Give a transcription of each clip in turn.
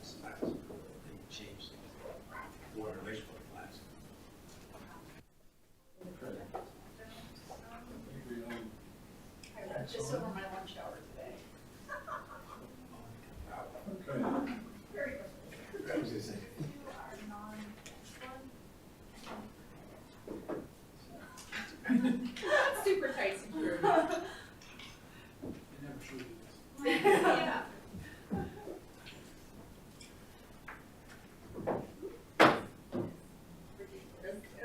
some matters, they changed water and wastewater plants. Just over my lunch hour today. Okay. Very good. I was gonna say. Super tight security. They never showed you this. Yeah.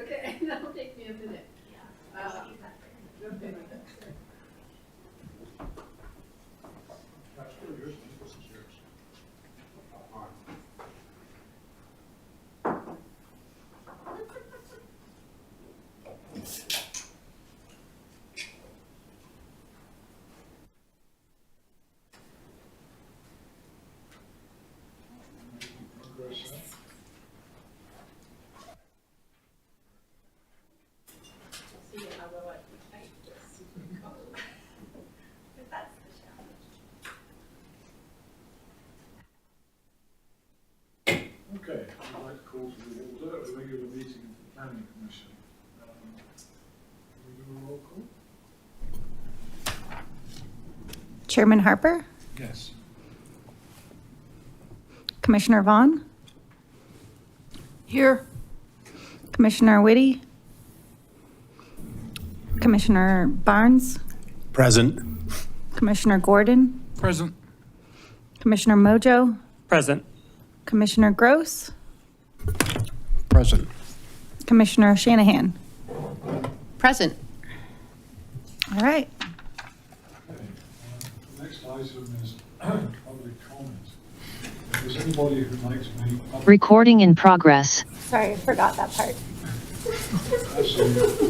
Okay, that'll take me a minute. Okay. That's still yours, this is yours. Oh, fine. Making progress there. See how well I can type this. But that's the challenge. Okay, I'd like to call to order a regular meeting of the Planning Commission. Can we do a roll call? Chairman Harper, Yes. Commissioner Vaughn, Here. Commissioner Whitty, Commissioner Barnes, Present. Commissioner Gordon, Present. Commissioner Mojo, Present. Commissioner Gross, Present. Commissioner Shanahan. Present. All right. Okay. The next item is public comment. If there's anybody who'd like to make public Recording in progress. Sorry, I forgot that part. Absolutely.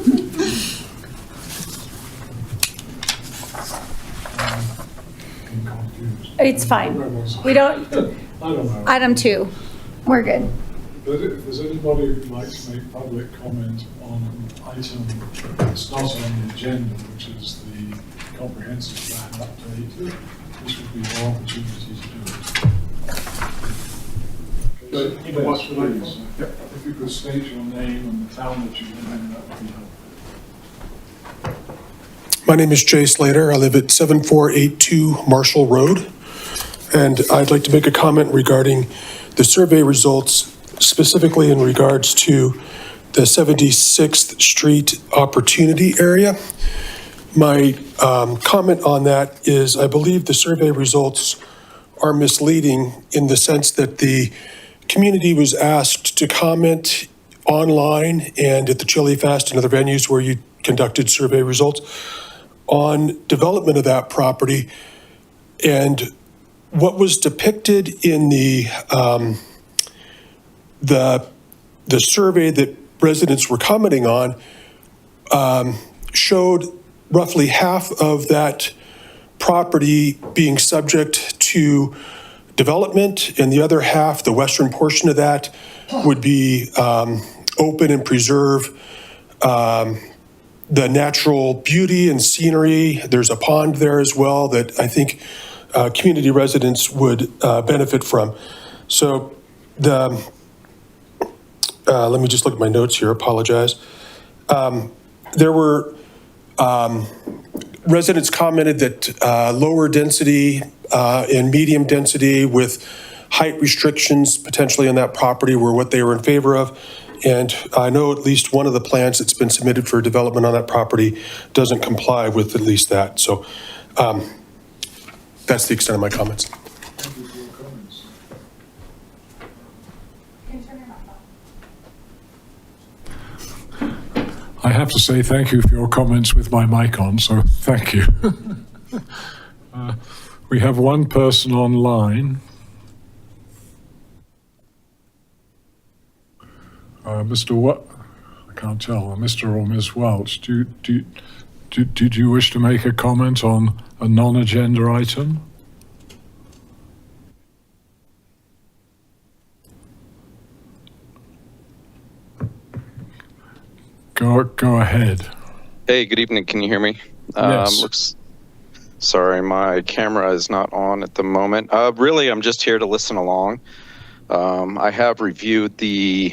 Getting confused. It's fine. We don't, I don't know. item 2, we're good. But if there's anybody who'd like to make public comment on an item that's not on the agenda, which is the comprehensive plan update, this would be your opportunity to do it. But you know what, Yes, please. If you could state your name and the town that you live in, that would be helpful. My name is Jay Slater. I live at 7482 Marshall Road. And I'd like to make a comment regarding the survey results, specifically in regards to the 76th Street Opportunity Area. My comment on that is I believe the survey results are misleading in the sense that the community was asked to comment online and at the Chili Fest and other venues where you conducted survey results on development of that property. And what was depicted in the survey that residents were commenting on showed roughly half of that property being subject to development, and the other half, the western portion of that, would be open and preserve the natural beauty and scenery. There's a pond there as well that I think community residents would benefit from. So let me just look at my notes here, apologize. There were residents commented that lower density and medium density with height restrictions potentially on that property were what they were in favor of. And I know at least one of the plans that's been submitted for development on that property doesn't comply with at least that. So that's the extent of my comments. Thank you for your comments. Can you turn your mic on? I have to say thank you for your comments with my mic on, so thank you. We have one person online. Mr. What? I can't tell. Mr. or Ms. Welch, did you wish to make a comment on a non-agenda item? Go ahead. Hey, good evening. Can you hear me? Yes. Sorry, my camera is not on at the moment. Really, I'm just here to listen along. I have reviewed the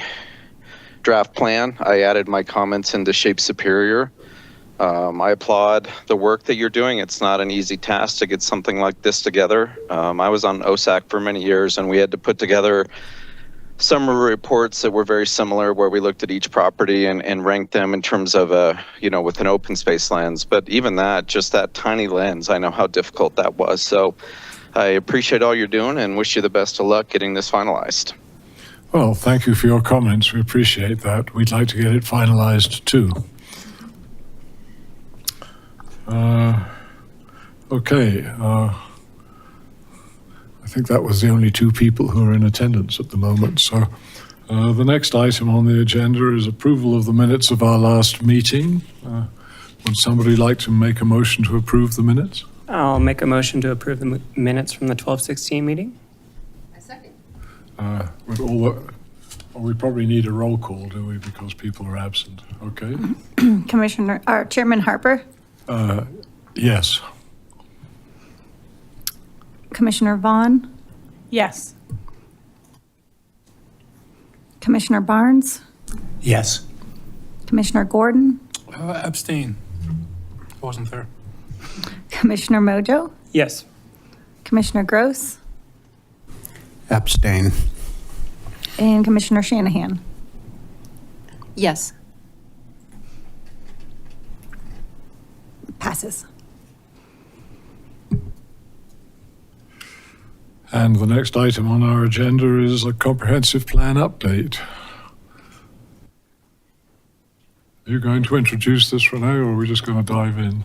draft plan. I added my comments into Shape Superior. I applaud the work that you're doing. It's not an easy task to get something like this together. I was on OSAC for many years, and we had to put together summary reports that were very similar, where we looked at each property and ranked them in terms of with an open space lens. But even that, just that tiny lens, I know how difficult that was. So I appreciate all you're doing and wish you the best of luck getting this finalized. Well, thank you for your comments. We appreciate that. We'd like to get it finalized too. Okay. I think that was the only two people who are in attendance at the moment. So the next item on the agenda is approval of the minutes of our last meeting. Would somebody like to make a motion to approve the minutes? I'll make a motion to approve the minutes from the 12/16 meeting. A second. With all the, well, we probably need a roll call, do we, because people are absent. Okay. Chairman Harper, Yes. Commissioner Vaughn, Yes. Commissioner Barnes, Yes. Commissioner Gordon, Abstain. I wasn't there. Commissioner Mojo, Yes. Commissioner Gross, Abstain. and Commissioner Shanahan. Yes. Passes. And the next item on our agenda is a comprehensive plan update. Are you going to introduce this, Renee, or are we just going to dive in?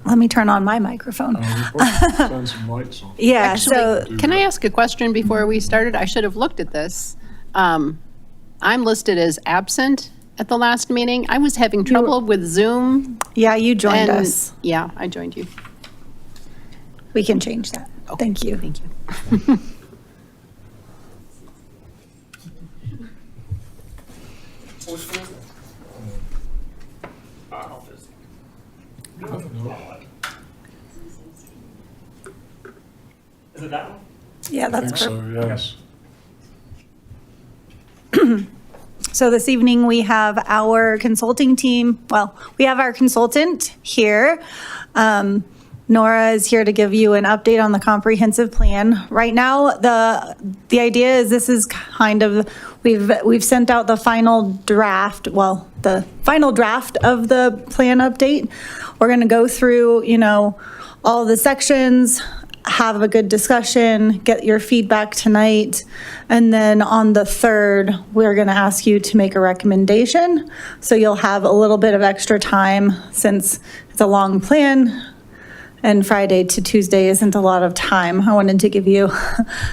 Let me turn on my microphone. We probably turn some lights on. Yeah, Actually, so can I ask a question before we started? I should have looked at this. I'm listed as absent at the last meeting. I was having trouble with Zoom. yeah, you joined and- us. Yeah, I joined you. We can change that. Thank you. Thank you. Is it that one? Yeah, I that's think perfect. so, yes. So this evening, we have our consulting team. Well, we have our consultant here. Nora is here to give you an update on the comprehensive plan. Right now, the idea is this is kind of, we've sent out the final draft, well, the final draft of the plan update. We're going to go through, all the sections, have a good discussion, get your feedback tonight. And then on the 3rd, we're going to ask you to make a recommendation. So you'll have a little bit of extra time since it's a long plan and Friday to Tuesday isn't a lot of time. I wanted to give you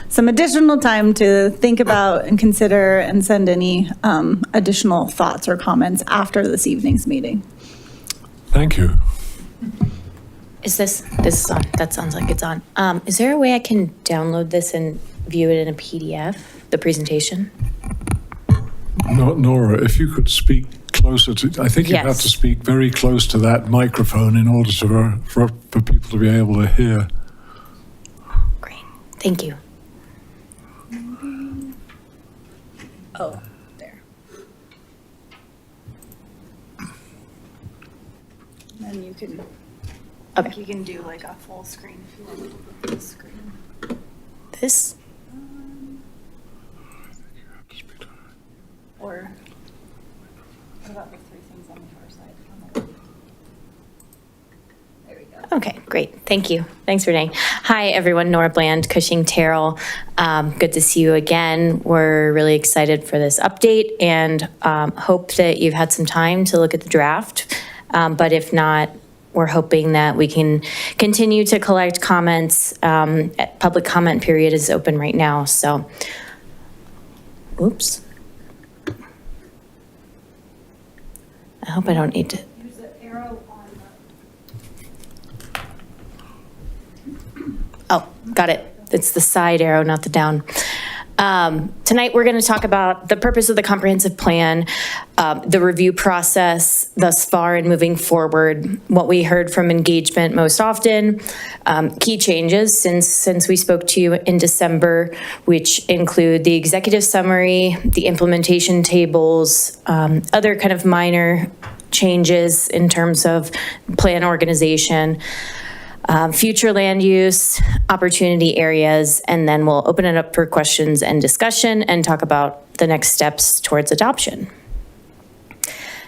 some additional time to think about and consider and send any additional thoughts or comments after this evening's meeting. Thank you. Is this is on? That sounds like it's on. Is there a way I can download this and view it in a PDF, the presentation? Nora, if you could speak closer to, I think you have Yes. to speak very close to that microphone in order for people to be able to hear. Great, thank you. Oh, there. Then you can, Okay. you can do like a full screen if you want to look at the screen. This? Or what about the 3 things on the far side? There we go. Okay, great. Thank you. Thanks, Renee. Hi, everyone. Nora Bland, Cushing Terrell. Good to see you again. We're really excited for this update and hope that you've had some time to look at the draft. But if not, we're hoping that we can continue to collect comments. Public comment period is open right now, so. Oops. I hope I don't need to. Use the arrow on Oh, got it. It's the side arrow, not the down. Tonight, we're going to talk about the purpose of the comprehensive plan, the review process thus far and moving forward, what we heard from engagement most often, key changes since we spoke to you in December, which include the executive summary, the implementation tables, other kind of minor changes in terms of plan organization, future land use, opportunity areas, and then we'll open it up for questions and discussion and talk about the next steps towards adoption.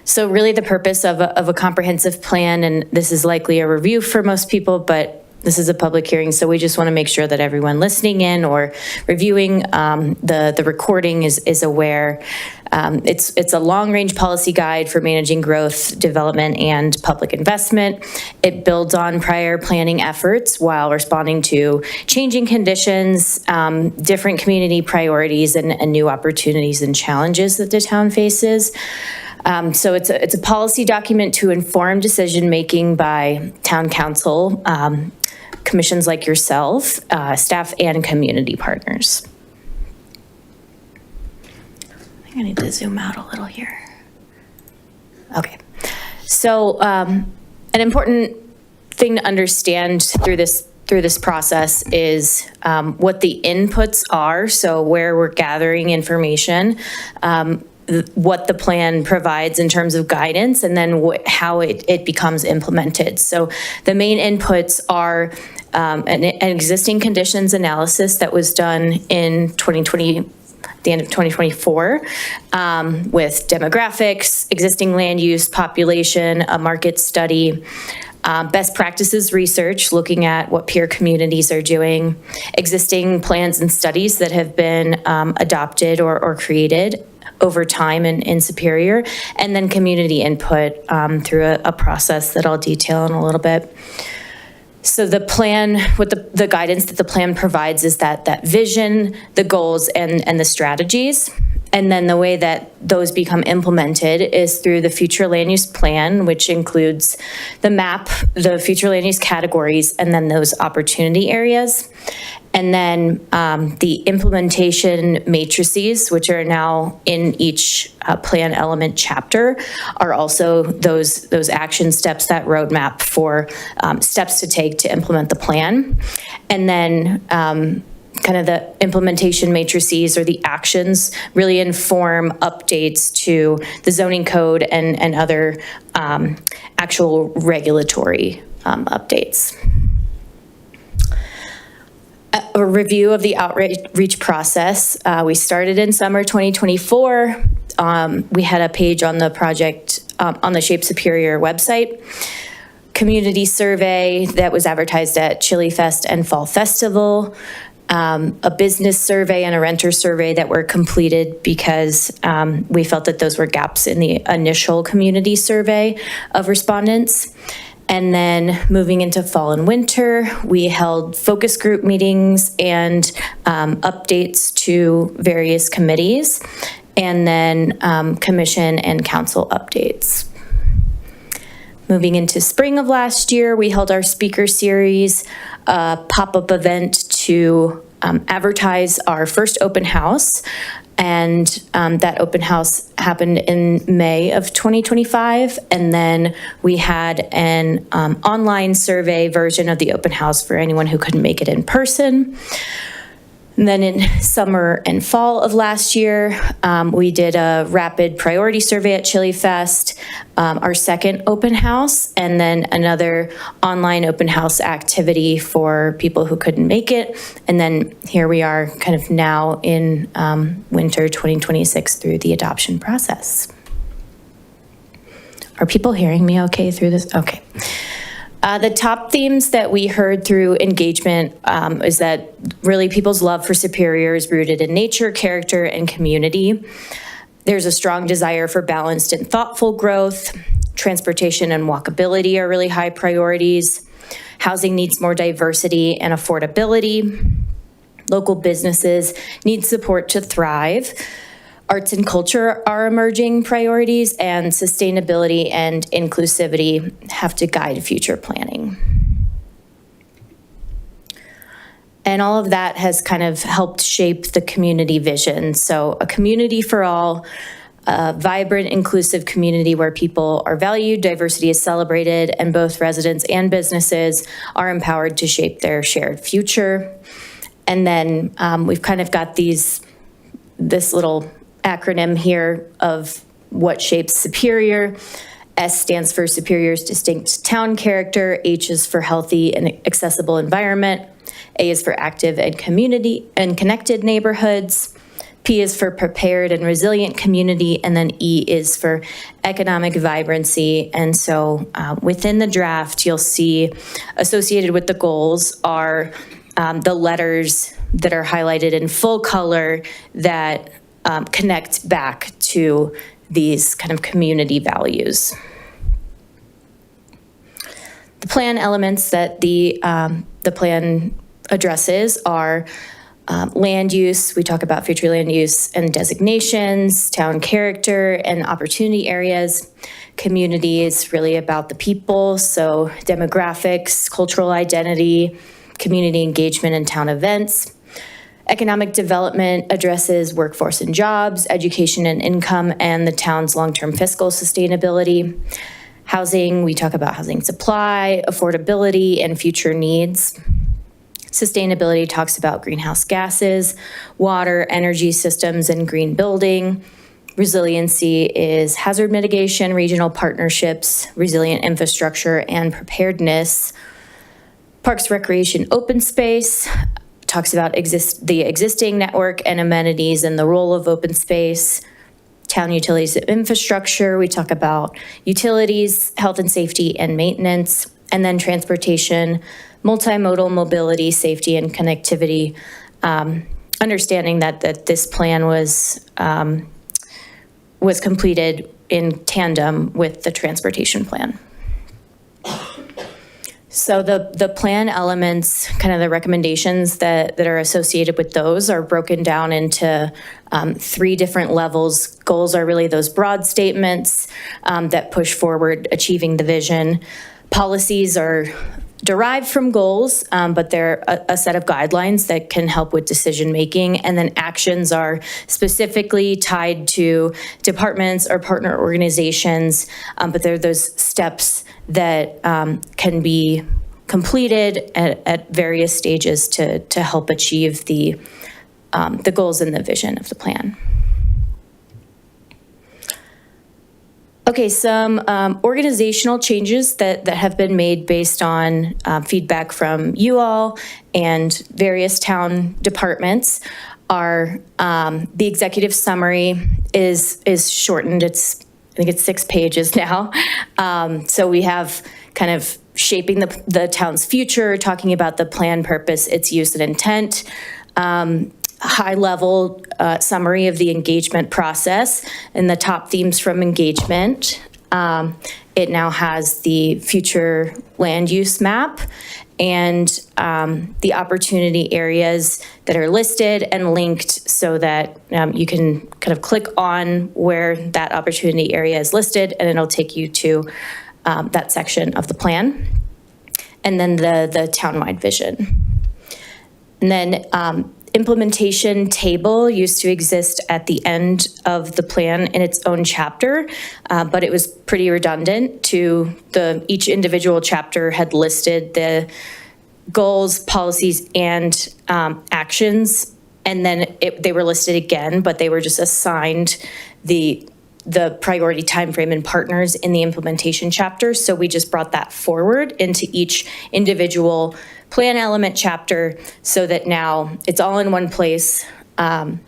So really the purpose of a comprehensive plan, and this is likely a review for most people, but this is a public hearing, so we just want to make sure that everyone listening in or reviewing the recording is aware. It's a long-range policy guide for managing growth, development, and public investment. It builds on prior planning efforts while responding to changing conditions, different community priorities, and new opportunities and challenges that the town faces. So it's a policy document to inform decision-making by town council, commissions like yourself, staff, and community partners. I think I need to zoom out a little here. Okay. So an important thing to understand through this process is what the inputs are, so where we're gathering information, what the plan provides in terms of guidance, and then how it becomes implemented. So the main inputs are an existing conditions analysis that was done in 2020, the end of 2024, with demographics, existing land use, population, a market study, best practices research, looking at what peer communities are doing, existing plans and studies that have been adopted or created over time in Superior, and then community input through a process that I'll detail in a little bit. So the plan, what the guidance that the plan provides is that vision, the goals, and the strategies. And then the way that those become implemented is through the future land use plan, which includes the map, the future land use categories, and then those opportunity areas. And then the implementation matrices, which are now in each plan element chapter, are also those action steps, that roadmap for steps to take to implement the plan. And then kind of the implementation matrices or the actions really inform updates to the zoning code and other actual regulatory updates. A review of the outreach process. We started in summer 2024. We had a page on the project on the Shape Superior website. Community survey that was advertised at Chili Fest and Fall Festival. A business survey and a renter survey that were completed because we felt that those were gaps in the initial community survey of respondents. And then moving into fall and winter, we held focus group meetings and updates to various committees, and then commission and council updates. Moving into spring of last year, we held our speaker series, pop-up event to advertise our first open house. And that open house happened in May of 2025. And then we had an online survey version of the open house for anyone who couldn't make it in person. And then in summer and fall of last year, we did a rapid priority survey at Chili Fest, our second open house, and then another online open house activity for people who couldn't make it. And then here we are kind of now in winter 2026 through the adoption process. Are people hearing me okay through this? Okay. The top themes that we heard through engagement is that really people's love for Superior is rooted in nature, character, and community. There's a strong desire for balanced and thoughtful growth. Transportation and walkability are really high priorities. Housing needs more diversity and affordability. Local businesses need support to thrive. Arts and culture are emerging priorities, and sustainability and inclusivity have to guide future planning. And all of that has kind of helped shape the community vision. So a community for all, a vibrant, inclusive community where people are valued, diversity is celebrated, and both residents and businesses are empowered to shape their shared future. And then we've kind of got this little acronym here of what shapes Superior. S stands for Superior's distinct town character. H is for healthy and accessible environment. A is for active and community and connected neighborhoods. P is for prepared and resilient community. And then E is for economic vibrancy. And so within the draft, you'll see associated with the goals are the letters that are highlighted in full color that connect back to these kind of community values. The plan elements that the plan addresses are land use. We talk about future land use and designations, town character and opportunity areas. Community is really about the people, so demographics, cultural identity, community engagement and town events. Economic development addresses workforce and jobs, education and income, and the town's long-term fiscal sustainability. Housing, we talk about housing supply, affordability, and future needs. Sustainability talks about greenhouse gases, water, energy systems, and green building. Resiliency is hazard mitigation, regional partnerships, resilient infrastructure, and preparedness. Parks, recreation, open space talks about the existing network and amenities and the role of open space. Town utilities and infrastructure, we talk about utilities, health and safety, and maintenance. And then transportation, multimodal mobility, safety, and connectivity. Understanding that this plan was completed in tandem with the transportation plan. So the plan elements, kind of the recommendations that are associated with those are broken down into 3 different levels. Goals are really those broad statements that push forward achieving the vision. Policies are derived from goals, but they're a set of guidelines that can help with decision-making. And then actions are specifically tied to departments or partner organizations, but they're those steps that can be completed at various stages to help achieve the goals and the vision of the plan. Okay, some organizational changes that have been made based on feedback from you all and various town departments are the executive summary is shortened. I think it's 6 pages now. So we have kind of shaping the town's future, talking about the plan, purpose, its use and intent, high-level summary of the engagement process and the top themes from engagement. It now has the future land use map and the opportunity areas that are listed and linked so that you can kind of click on where that opportunity area is listed and it'll take you to that section of the plan. And then the townwide vision. And then implementation table used to exist at the end of the plan in its own chapter, but it was pretty redundant to each individual chapter had listed the goals, policies, and actions, and then they were listed again, but they were just assigned the priority timeframe and partners in the implementation chapter. So we just brought that forward into each individual plan element chapter so that now it's all in one place and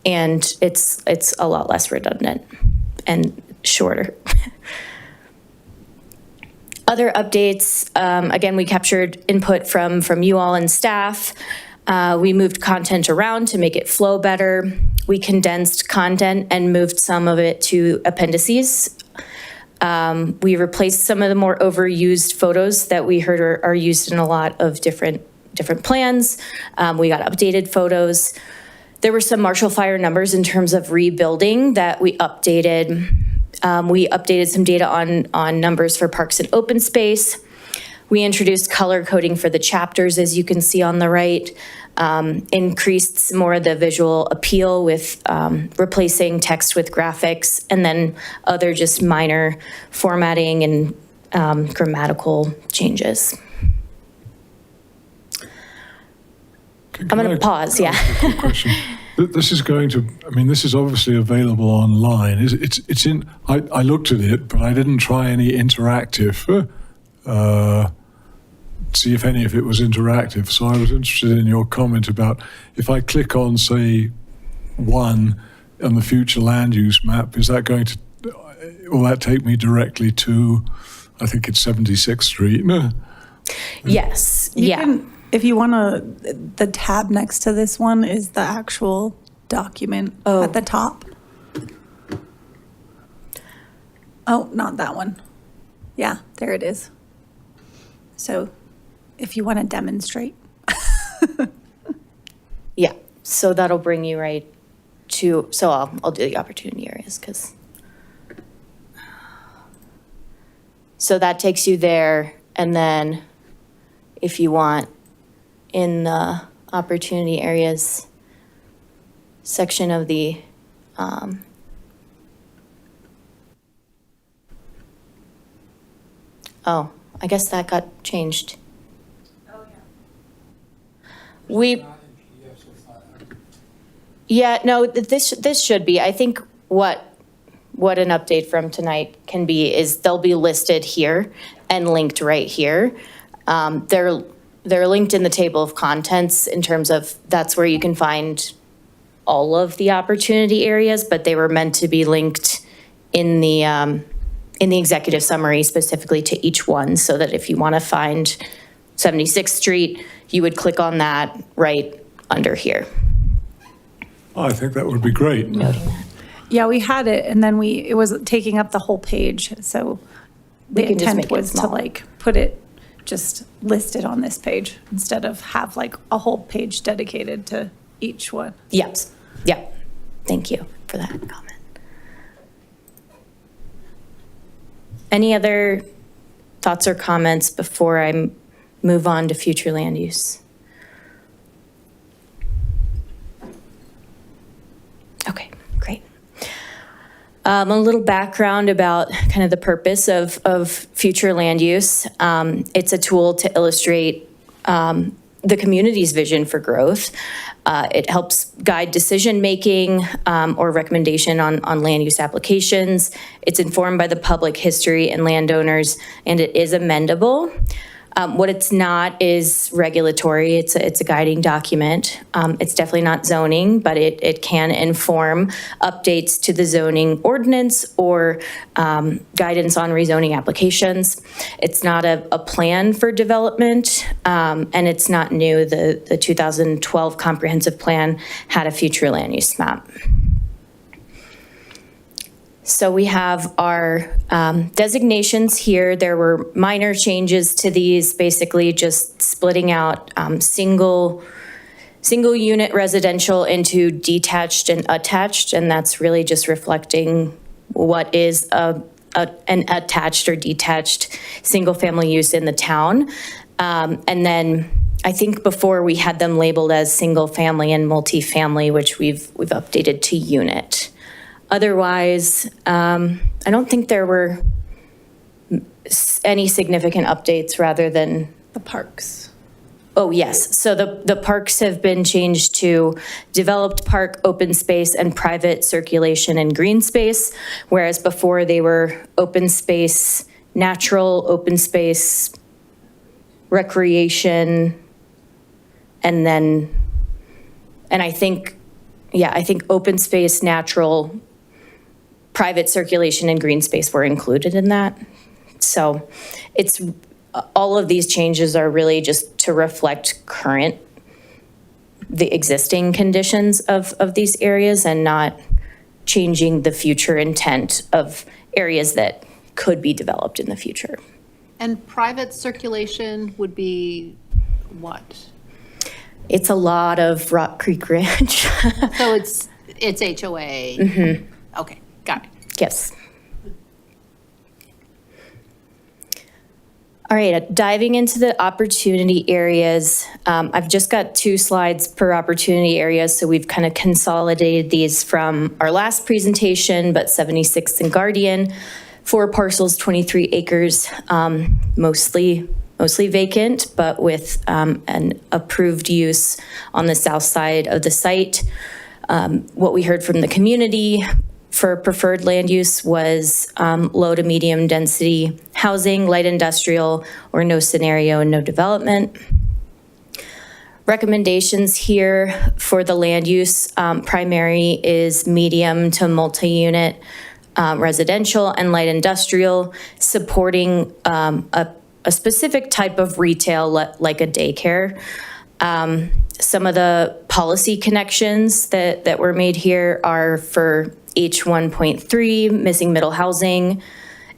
it's a lot less redundant and shorter. Other updates, again, we captured input from you all and staff. We moved content around to make it flow better. We condensed content and moved some of it to appendices. We replaced some of the more overused photos that we heard are used in a lot of different plans. We got updated photos. There were some Marshall Fire numbers in terms of rebuilding that we updated. We updated some data on numbers for parks and open space. We introduced color coding for the chapters, as you can see on the right, increased some more of the visual appeal with replacing text with graphics, and then other just minor formatting and grammatical changes. I'm going to pause, yeah. Quick question. This is going to, I mean, this is obviously available online. It's in, I looked at it, but I didn't try any interactive, see if any of it was interactive. So I was interested in your comment about if I click on, say, 1 on the future land use map, is that going to, will that take me directly to, I think it's 76th Street? Yes, You yeah. can- If you want to, the tab next to this one is the actual document at the top. Oh, not that one. Yeah, there it is. So if you want to demonstrate. Yeah, so that'll bring you right to, so I'll do the opportunity areas, because. So that takes you there, and then if you want, in the opportunity areas section of the, oh, I guess that got changed. Oh, yeah. We, yeah, no, this should be, I think what an update from tonight can be is they'll be listed here and linked right here. They're linked in the table of contents in terms of that's where you can find all of the opportunity areas, but they were meant to be linked in the executive summary specifically to each one, so that if you want to find 76th Street, you would click on that right under here. I think that would be great. Noting that. Yeah, we had it, and then it was taking up the whole page, so the We can just intent make it was to small. like put it just listed on this page instead of have like a whole page dedicated to each one. Yes, yep. Thank you for that comment. Any other thoughts or comments before I move on to future land use? Okay, great. A little background about kind of the purpose of future land use. It's a tool to illustrate the community's vision for growth. It helps guide decision-making or recommendation on land use applications. It's informed by the public history and landowners, and it is amendable. What it's not is regulatory. It's a guiding document. It's definitely not zoning, but it can inform updates to the zoning ordinance or guidance on rezoning applications. It's not a plan for development, and it's not new. The 2012 comprehensive plan had a future land use map. So we have our designations here. There were minor changes to these, basically just splitting out single unit residential into detached and attached, and that's really just reflecting what is an attached or detached single-family use in the town. And then I think before we had them labeled as single-family and multifamily, which we've updated to unit. Otherwise, I don't think there were any significant updates rather than, The parks. oh, yes. So the parks have been changed to developed park, open space, and private circulation and green space, whereas before they were open space, natural, open space, recreation, and I think open space, natural, private circulation and green space were included in that. So it's, all of these changes are really just to reflect the existing conditions of these areas and not changing the future intent of areas that could be developed in the future. And private circulation would be what? It's a lot of Rock Creek Ranch. So it's HOA? Okay, got it. Yes. All right, diving into the opportunity areas, I've just got 2 slides per opportunity area, so we've kind of consolidated these from our last presentation, but 76th and Guardian, 4 parcels, 23 acres, mostly vacant, but with an approved use on the south side of the site. What we heard from the community for preferred land use was low to medium density housing, light industrial, or no scenario and no development. Recommendations here for the land use, primary is medium to multi-unit residential and light industrial, supporting a specific type of retail like a daycare. Some of the policy connections that were made here are for H1.3, missing middle housing,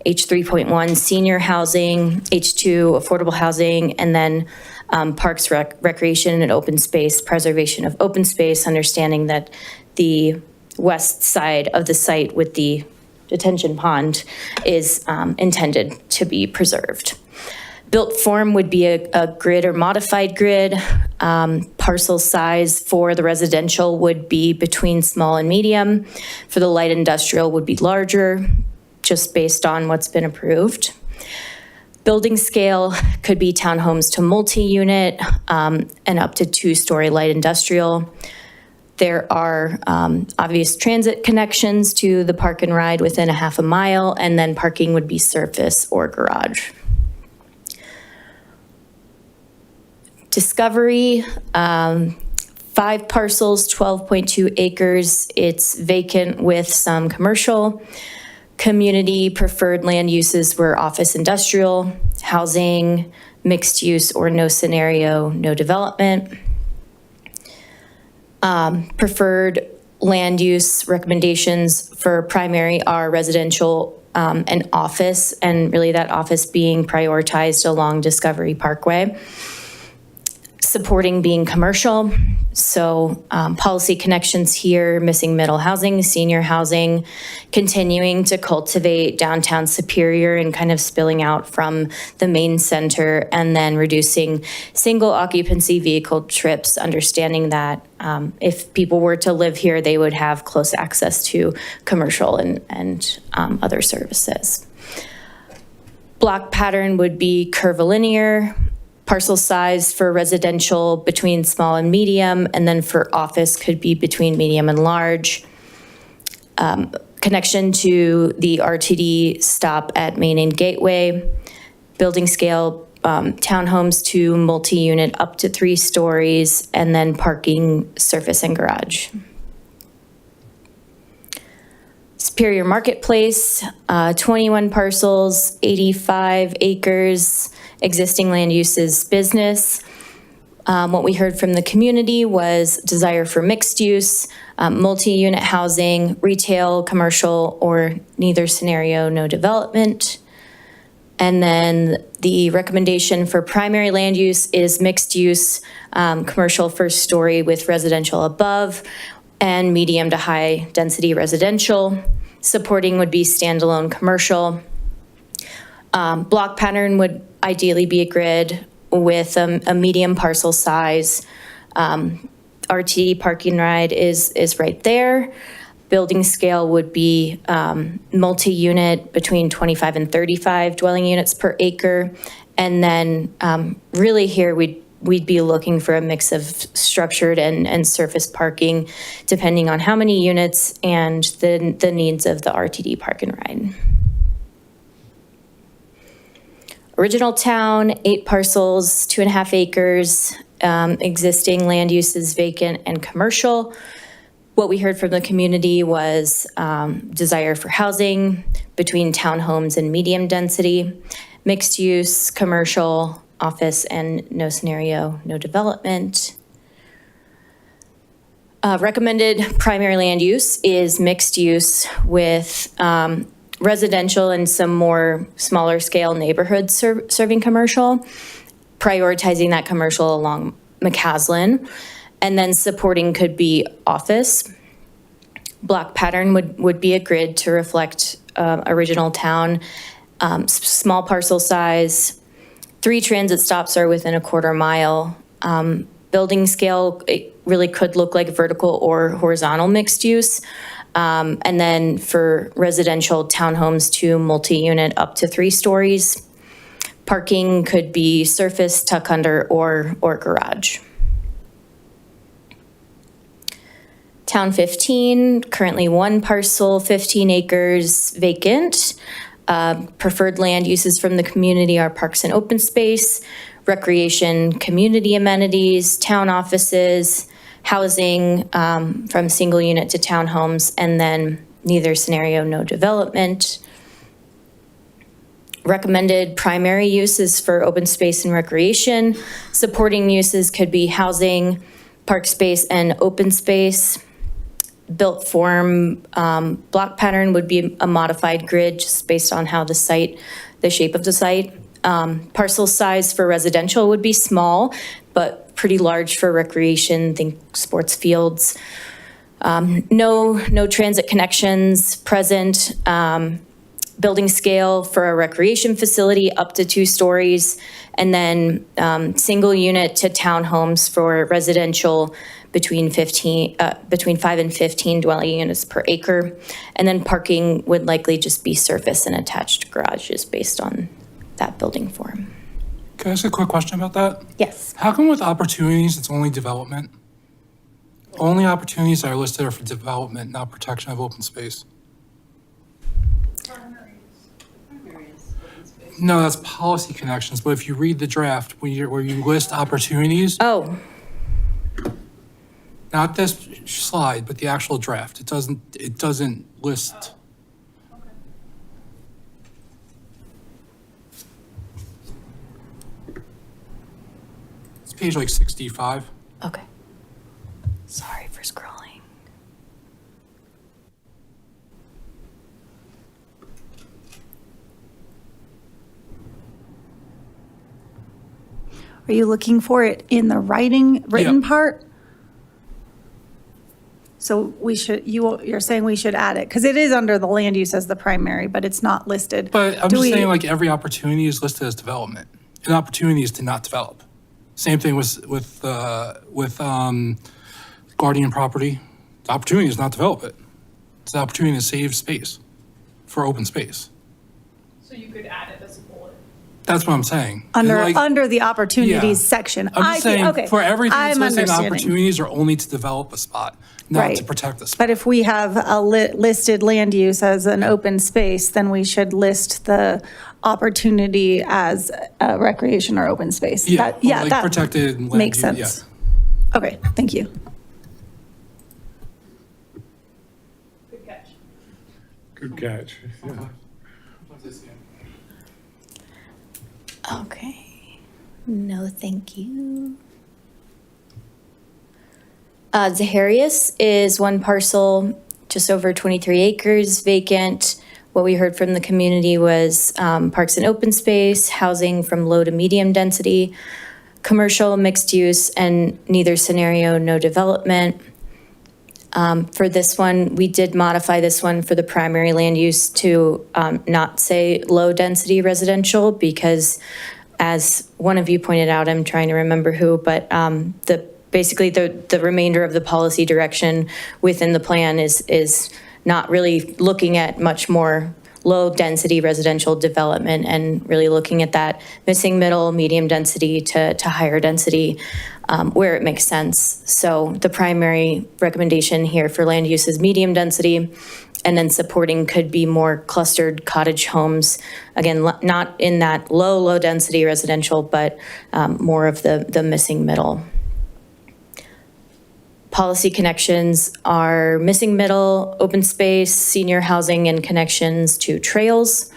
H3.1, senior housing, H2, affordable housing, and then parks, recreation, and open space, preservation of open space, understanding that the west side of the site with the detention pond is intended to be preserved. Built form would be a grid or modified grid. Parcel size for the residential would be between small and medium. For the light industrial would be larger, just based on what's been approved. Building scale could be townhomes to multi-unit and up to 2-story light industrial. There are obvious transit connections to the park and ride within a half a mile, and then parking would be surface or garage. Discovery, 5 parcels, 12.2 acres. It's vacant with some commercial. Community preferred land uses were office industrial, housing, mixed use, or no scenario, no development. Preferred land use recommendations for primary are residential and office, and really that office being prioritized along Discovery Parkway. Supporting being commercial, so policy connections here, missing middle housing, senior housing, continuing to cultivate downtown Superior and kind of spilling out from the main center, and then reducing single occupancy vehicle trips, understanding that if people were to live here, they would have close access to commercial and other services. Block pattern would be curvilinear. Parcel size for residential between small and medium, and then for office could be between medium and large. Connection to the RTD stop at Main and Gateway. Building scale, townhomes to multi-unit up to 3 stories, and then parking, surface, and garage. Superior Marketplace, 21 parcels, 85 acres, existing land uses business. What we heard from the community was desire for mixed use, multi-unit housing, retail, commercial, or neither scenario, no development. And then the recommendation for primary land use is mixed use, commercial first story with residential above, and medium to high density residential. Supporting would be standalone commercial. Block pattern would ideally be a grid with a medium parcel size. RT parking ride is right there. Building scale would be multi-unit between 25 and 35 dwelling units per acre. And then really here we'd be looking for a mix of structured and surface parking, depending on how many units and the needs of the RTD park and ride. Original town, 8 parcels, 2.5 acres, existing land uses vacant and commercial. What we heard from the community was desire for housing between townhomes and medium density, mixed use, commercial, office, and no scenario, no development. Recommended primary land use is mixed use with residential and some more smaller scale neighborhoods serving commercial, prioritizing that commercial along McCaslin, and then supporting could be office. Block pattern would be a grid to reflect original town, small parcel size, 3 transit stops are within a quarter mile. Building scale, it really could look like vertical or horizontal mixed use. And then for residential townhomes to multi-unit up to 3 stories. Parking could be surface, tuck under, or garage. Town 15, currently 1 parcel, 15 acres vacant. Preferred land uses from the community are parks and open space, recreation, community amenities, town offices, housing from single unit to townhomes, and then neither scenario, no development. Recommended primary uses for open space and recreation. Supporting uses could be housing, park space, and open space. Built form block pattern would be a modified grid just based on how the shape of the site. Parcel size for residential would be small, but pretty large for recreation, think sports fields. No transit connections present. Building scale for a recreation facility up to 2 stories, and then single unit to townhomes for residential between 5 and 15 dwelling units per acre. And then parking would likely just be surface and attached garages based on that building form. Can I ask a quick question about that? Yes. How come with opportunities, it's only development? Only opportunities that are listed are for development, not protection of open space. No, that's policy connections, but if you read the draft, where you list opportunities, Oh, not this slide, but the actual draft, it doesn't list. It's page like 65. okay. Sorry for scrolling. Are you looking for it in the written Yeah. part? So you're saying we should add it, because it is under the land use as the primary, but it's not listed. But I'm Do just we- saying, like, every opportunity is listed as development. An opportunity is to not develop. Same thing with Guardian property. The opportunity is not develop it. It's the opportunity to save space for open space. So you could add it as a bullet. That's what I'm saying. And, Under, like, under the opportunities yeah. section. I'm I just see, saying, okay. for everything that's I'm listed, understanding. opportunities are only to develop a spot, not Right. to protect the spot. But if we have a listed land use as an open space, then we should list the opportunity as a recreation or open space. Yeah, That- yeah, like that protected land makes use, yeah. sense. Okay, thank you. Good catch. Good catch. Yeah. Okay. No, thank you. Zaharias is 1 parcel, just over 23 acres vacant. What we heard from the community was parks and open space, housing from low to medium density, commercial, mixed use, and neither scenario, no development. For this one, we did modify this one for the primary land use to not say low-density residential, because as one of you pointed out, I'm trying to remember who, but basically the remainder of the policy direction within the plan is not really looking at much more low-density residential development and really looking at that missing middle, medium density to higher density where it makes sense. So the primary recommendation here for land use is medium density, and then supporting could be more clustered cottage homes. Again, not in that low density residential, but more of the missing middle. Policy connections are missing middle, open space, senior housing, and connections to trails.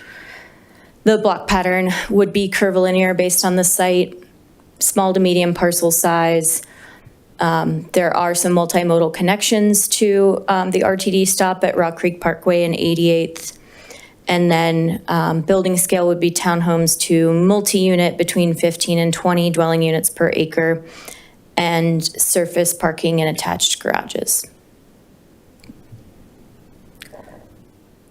The block pattern would be curvilinear based on the site, small to medium parcel size. There are some multimodal connections to the RTD stop at Rock Creek Parkway and 88th. And then building scale would be townhomes to multi-unit between 15 and 20 dwelling units per acre, and surface parking and attached garages.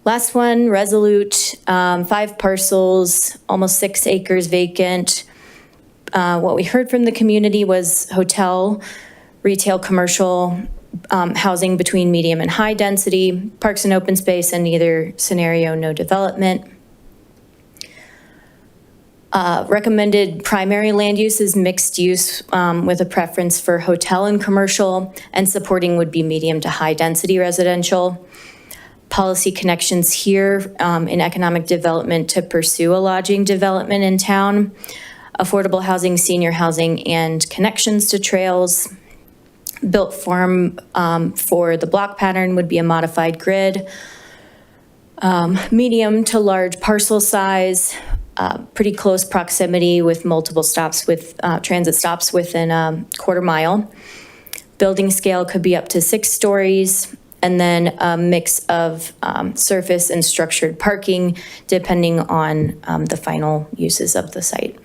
Last one, Resolute, 5 parcels, almost 6 acres vacant. what we heard from the community was hotel, retail, commercial, housing between medium and high density, parks and open space, and either scenario, no development. Recommended primary land use is mixed use with a preference for hotel and commercial, and supporting would be medium to high density residential. Policy connections here in economic development to pursue a lodging development in town, affordable housing, senior housing, and connections to trails. Built form for the block pattern would be a modified grid. Medium to large parcel size, pretty close proximity with multiple stops with transit stops within a quarter mile. Building scale could be up to 6 stories, and then a mix of surface and structured parking depending on the final uses of the site.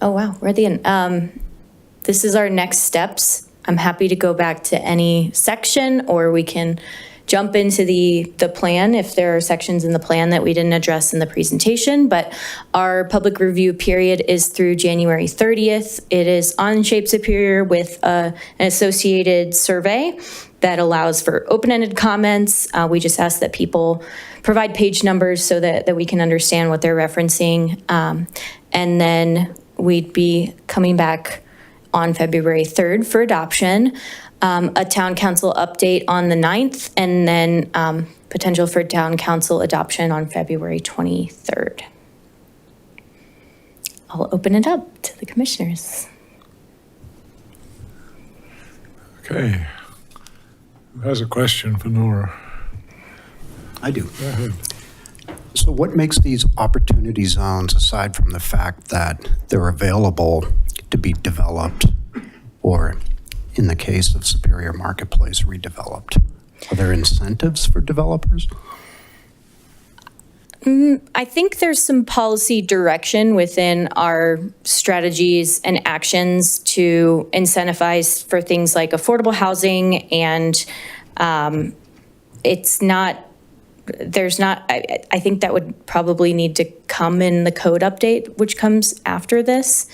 Oh, wow, we're at the end. This is our next steps. I'm happy to go back to any section, or we can jump into the plan if there are sections in the plan that we didn't address in the presentation. But our public review period is through January 30th. It is on Shape Superior with an associated survey that allows for open-ended comments. We just ask that people provide page numbers so that we can understand what they're referencing. And then we'd be coming back on February 3rd for adoption, a town council update on the 9th, and then potential for town council adoption on February 23rd. I'll open it up to the commissioners. Okay. Who has a question for Nora? I do. Go ahead. So what makes these opportunity zones, aside from the fact that they're available to be developed, or in the case of Superior Marketplace, redeveloped? Are there incentives for developers? I think there's some policy direction within our strategies and actions to incentivize for things like affordable housing, and it's not, there's not, I think that would probably need to come in the code update, which comes after this.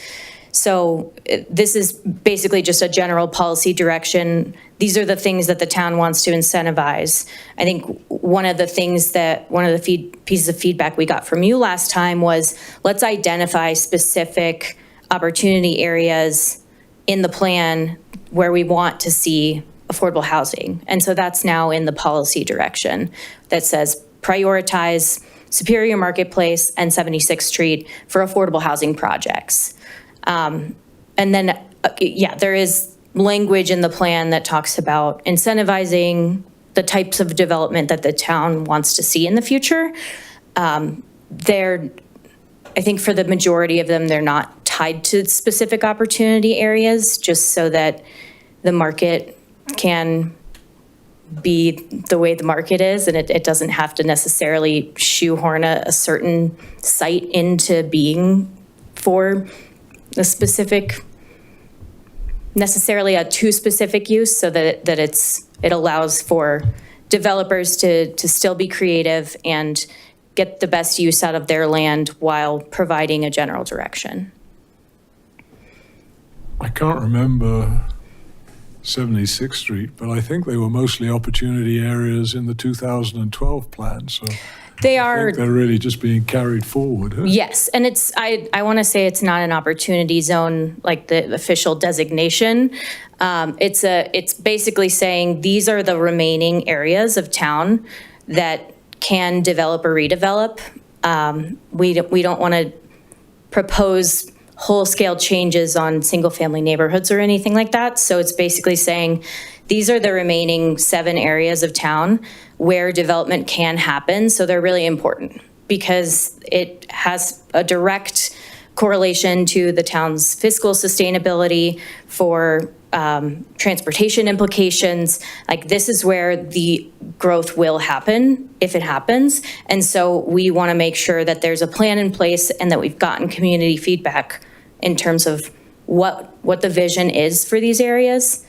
So this is basically just a general policy direction. These are the things that the town wants to incentivize. I think one of the pieces of feedback we got from you last time was, let's identify specific opportunity areas in the plan where we want to see affordable housing. And so that's now in the policy direction that says prioritize Superior Marketplace and 76th Street for affordable housing projects. And then, there is language in the plan that talks about incentivizing the types of development that the town wants to see in the future. I think for the majority of them, they're not tied to specific opportunity areas, just so that the market can be the way the market is, and it doesn't have to necessarily shoehorn a certain site into being for a specific, necessarily a too specific use, so that it allows for developers to still be creative and get the best use out of their land while providing a general direction. I can't remember 76th Street, but I think they were mostly opportunity areas in the 2012 plan, so They I are, think they're really just being carried forward. Huh? yes, and I want to say it's not an opportunity zone like the official designation. It's basically saying these are the remaining areas of town that can develop or redevelop. We don't want to propose whole-scale changes on single-family neighborhoods or anything like that. So it's basically saying these are the remaining 7 areas of town where development can happen. So they're really important because it has a direct correlation to the town's fiscal sustainability, for transportation implications. Like, this is where the growth will happen if it happens. And so we want to make sure that there's a plan in place and that we've gotten community feedback in terms of what the vision is for these areas.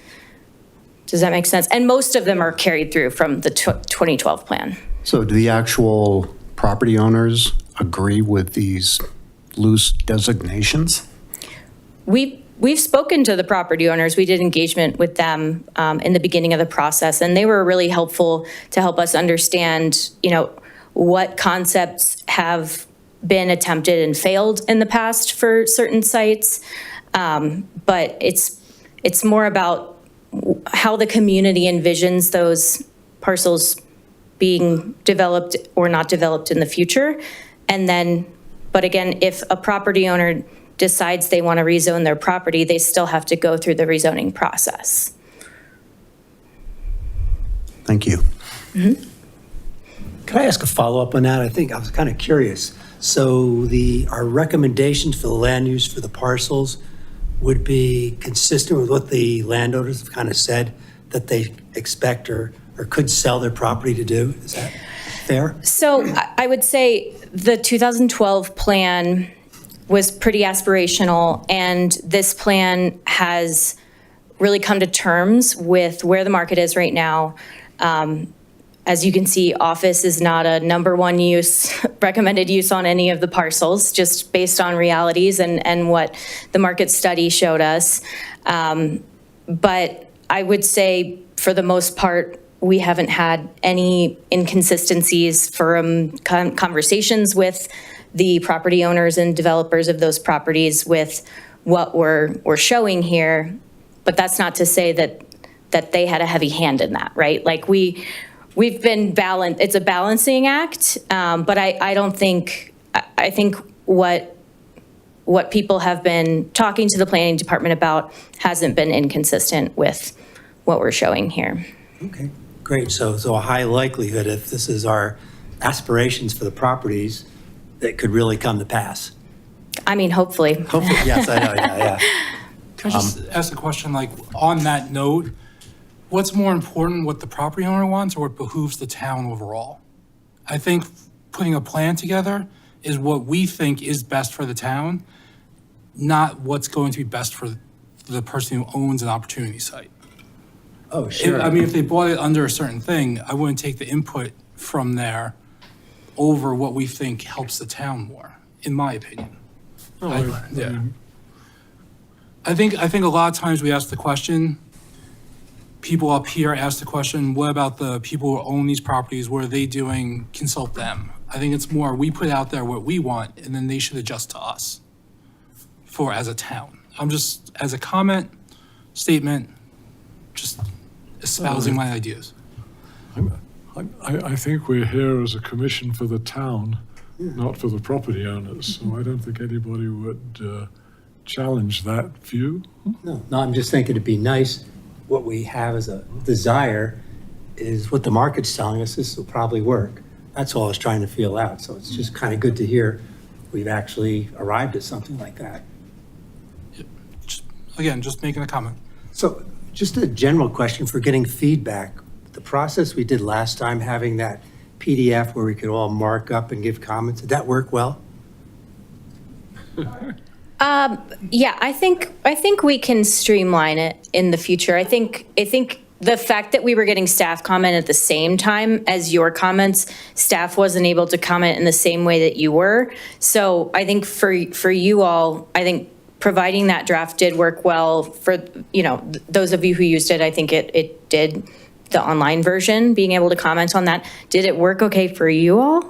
Does that make sense? And most of them are carried through from the 2012 plan. So do the actual property owners agree with these loose designations? We've spoken to the property owners. We did engagement with them in the beginning of the process, and they were really helpful to help us understand, what concepts have been attempted and failed in the past for certain sites. But it's more about how the community envisions those parcels being developed or not developed in the future. And then, but again, if a property owner decides they want to rezone their property, they still have to go through the rezoning process. Thank you. Can I ask a follow-up on that? I was kind of curious. So our recommendations for the land use for the parcels would be consistent with what the landowners have kind of said that they expect or could sell their property to do? Is that fair? So I would say the 2012 plan was pretty aspirational, and this plan has really come to terms with where the market is right now. As you can see, office is not a number one use, recommended use on any of the parcels, just based on realities and what the market study showed us. But I would say, for the most part, we haven't had any inconsistencies from conversations with the property owners and developers of those properties with what we're showing here. But that's not to say that they had a heavy hand in that, right? Like we've been balanced. It's a balancing act, but I don't think, I think what people have been talking to the planning department about hasn't been inconsistent with what we're showing here. Okay, great. So a high likelihood, if this is our aspirations for the properties, that could really come to pass. I mean, hopefully. Hopefully, yes, I know, yeah. Can I just ask a question, like, on that note, what's more important, what the property owner wants or what behooves the town overall? I think putting a plan together is what we think is best for the town, not what's going to be best for the person who owns an opportunity site. Oh, sure. I mean, if they bought it under a certain thing, I wouldn't take the input from there over what we think helps the town more, in my opinion. I think a lot of times we ask the question, people up here ask the question, what about the people who own these properties? What are they doing? Consult them. I think it's more, we put out there what we want, and then they should adjust to us as a town. I'm just, as a comment, statement, just espousing my ideas. I think we're here as a commission for the town, not for the property owners. So I don't think anybody would challenge that view. No, I'm just thinking it'd be nice, what we have as a desire is what the market's telling us, this will probably work. That's all I was trying to feel out. So it's just kind of good to hear we've actually arrived at something like that. Again, just making a comment. So just a general question for getting feedback. The process we did last time, having that PDF where we could all mark up and give comments, did that work well? Yeah, I think we can streamline it in the future. I think the fact that we were getting staff comment at the same time as your comments, staff wasn't able to comment in the same way that you were. So I think for you all, I think providing that draft did work well for, those of you who used it. I think it did, the online version, being able to comment on that. Did it work okay for you all?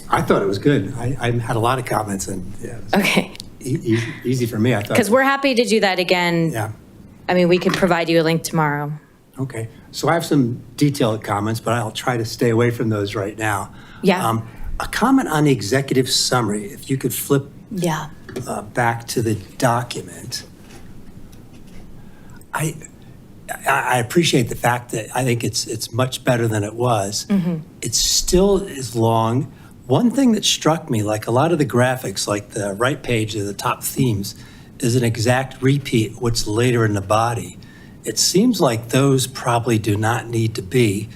I thought it was good. I had a lot of comments and yeah. Okay. Easy for me, I thought. Because we're happy to do that again. Yeah. I mean, we could provide you a link tomorrow. Okay. So I have some detailed comments, but I'll try to stay away from those right now. Yeah. A comment on the executive summary, if you could flip Yeah. Back to the document. I appreciate the fact that I think it's much better than it was. Mm-hmm. It still is long. One thing that struck me, like a lot of the graphics, like the right page of the top themes, is an exact repeat what's later in the body. It seems like those probably do not need to be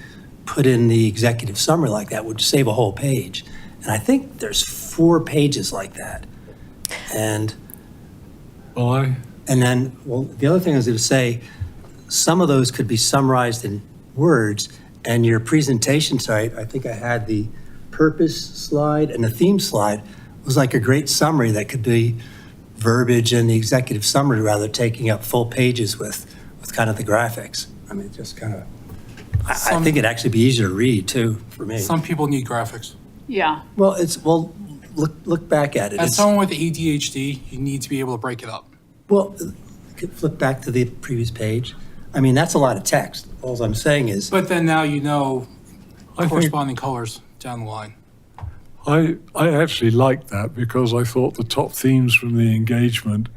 put in the executive summary like that, would save a whole page. And I think there's 4 pages like that. And Why? And then, well, the other thing is to say, some of those could be summarized in words, and your presentation site, I think I had the purpose slide and the theme slide, was like a great summary that could be verbiage in the executive summary rather than taking up full pages with kind of the graphics. I mean, just kind of, I think it'd actually be easier to read too, for me. Some people need graphics. Yeah. Well, look back at it. As It's- someone with ADHD, you need to be able to break it up. Well, flip back to the previous page. I mean, that's a lot of text. All I'm saying is, But then now you know I think corresponding colors down the line. I actually liked that because I thought the top themes from the engagement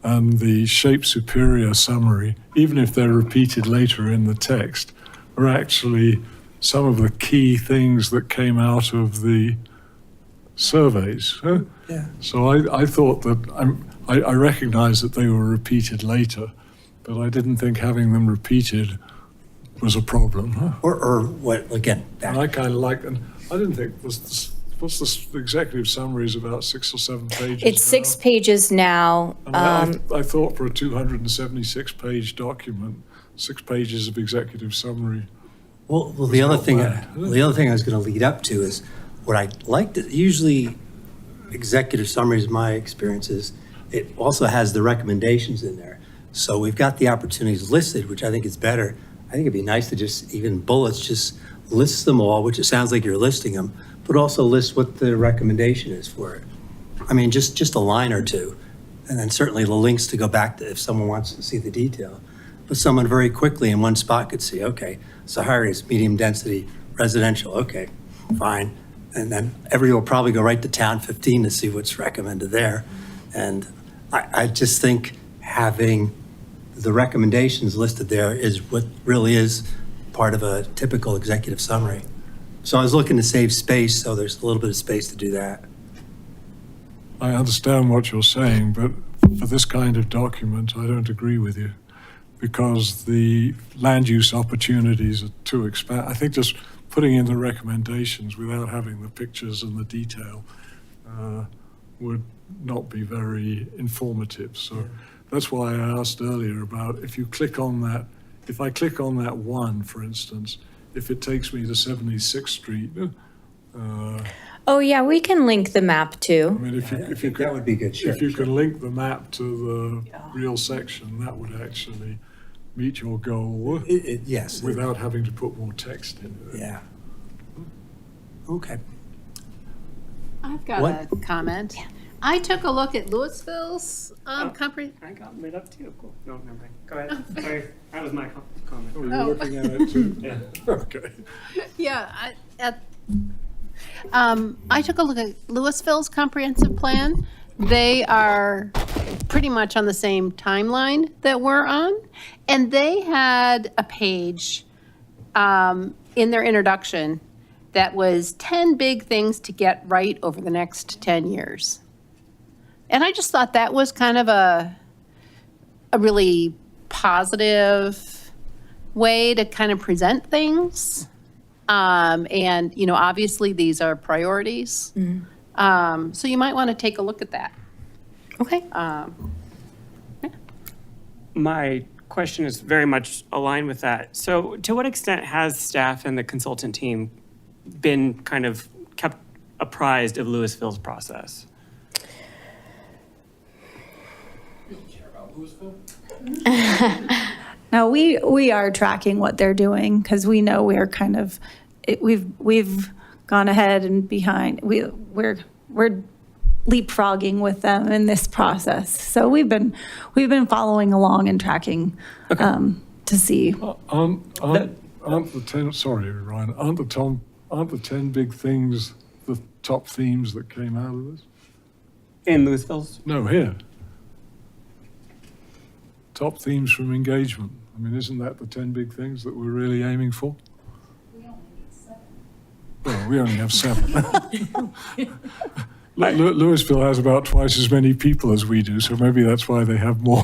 and the shape superior summary, even if they're repeated later in the text, are actually some of the key things that came out of the surveys. yeah. So I thought that I recognize that they were repeated later, but I didn't think having them repeated was a problem. Or what, again, And I kind of like, and I didn't think, what's the executive summary is about 6 or 7 pages It's 6 now? pages now. And I thought for a 276-page document, 6 pages of executive summary. Well, the other not thing, bad. the other thing I was going to lead up to is what I liked. Usually, executive summaries, my experience is, it also has the recommendations in there. So we've got the opportunities listed, which I think is better. I think it'd be nice to just, even bullets, just list them all, which it sounds like you're listing them, but also list what the recommendation is for it. I mean, just a line or two, and then certainly the links to go back to if someone wants to see the detail. But someone very quickly in one spot could see, okay, Sahara is medium density residential, okay, fine. And then everybody will probably go right to Town 15 to see what's recommended there. And I just think having the recommendations listed there is what really is part of a typical executive summary. So I was looking to save space, so there's a little bit of space to do that. I understand what you're saying, but for this kind of document, I don't agree with you because the land use opportunities are too expand. I think just putting in the recommendations without having the pictures and the detail would not be very informative. So that's why I asked earlier about if you click on that, if I click on that one, for instance, if it takes me to 76th Street, Oh, yeah, we can link the map I too. mean, if you That would be good, sure. if you can link the map to the real section, that would actually meet your goal Yes. without having to put more text in it. Yeah. Okay. I've got What? a comment. I took a look at Louisville's comprehensive. I got lit up too. Cool. No, never mind. Go ahead. Sorry, that was my comment. Oh, you're looking at it too? Yeah. Okay. Yeah, I took a look at Louisville's comprehensive plan. They are pretty much on the same timeline that we're on. And they had a page in their introduction that was 10 big things to get right over the next 10 years. And I just thought that was kind of a really positive way to kind of present things. And, you know, obviously these are priorities. So you might want to take a look at that. Okay. My question is very much aligned with that. So to what extent has staff and the consultant team been kind of kept apprised of Louisville's process? You don't care about Louisville? No, we are tracking what they're doing because we know we're kind of, we've gone ahead and behind. We're leapfrogging with them in this process. So we've been following along and tracking to see. Aren't the 10, sorry, Ryan, aren't the 10 big things the top themes that came out of this? In Louisville's? No, here. Top themes from engagement. I mean, isn't that the 10 big things that we're really aiming for? Well, we only have 7. Louisville has about twice as many people as we do, so maybe that's why they have more.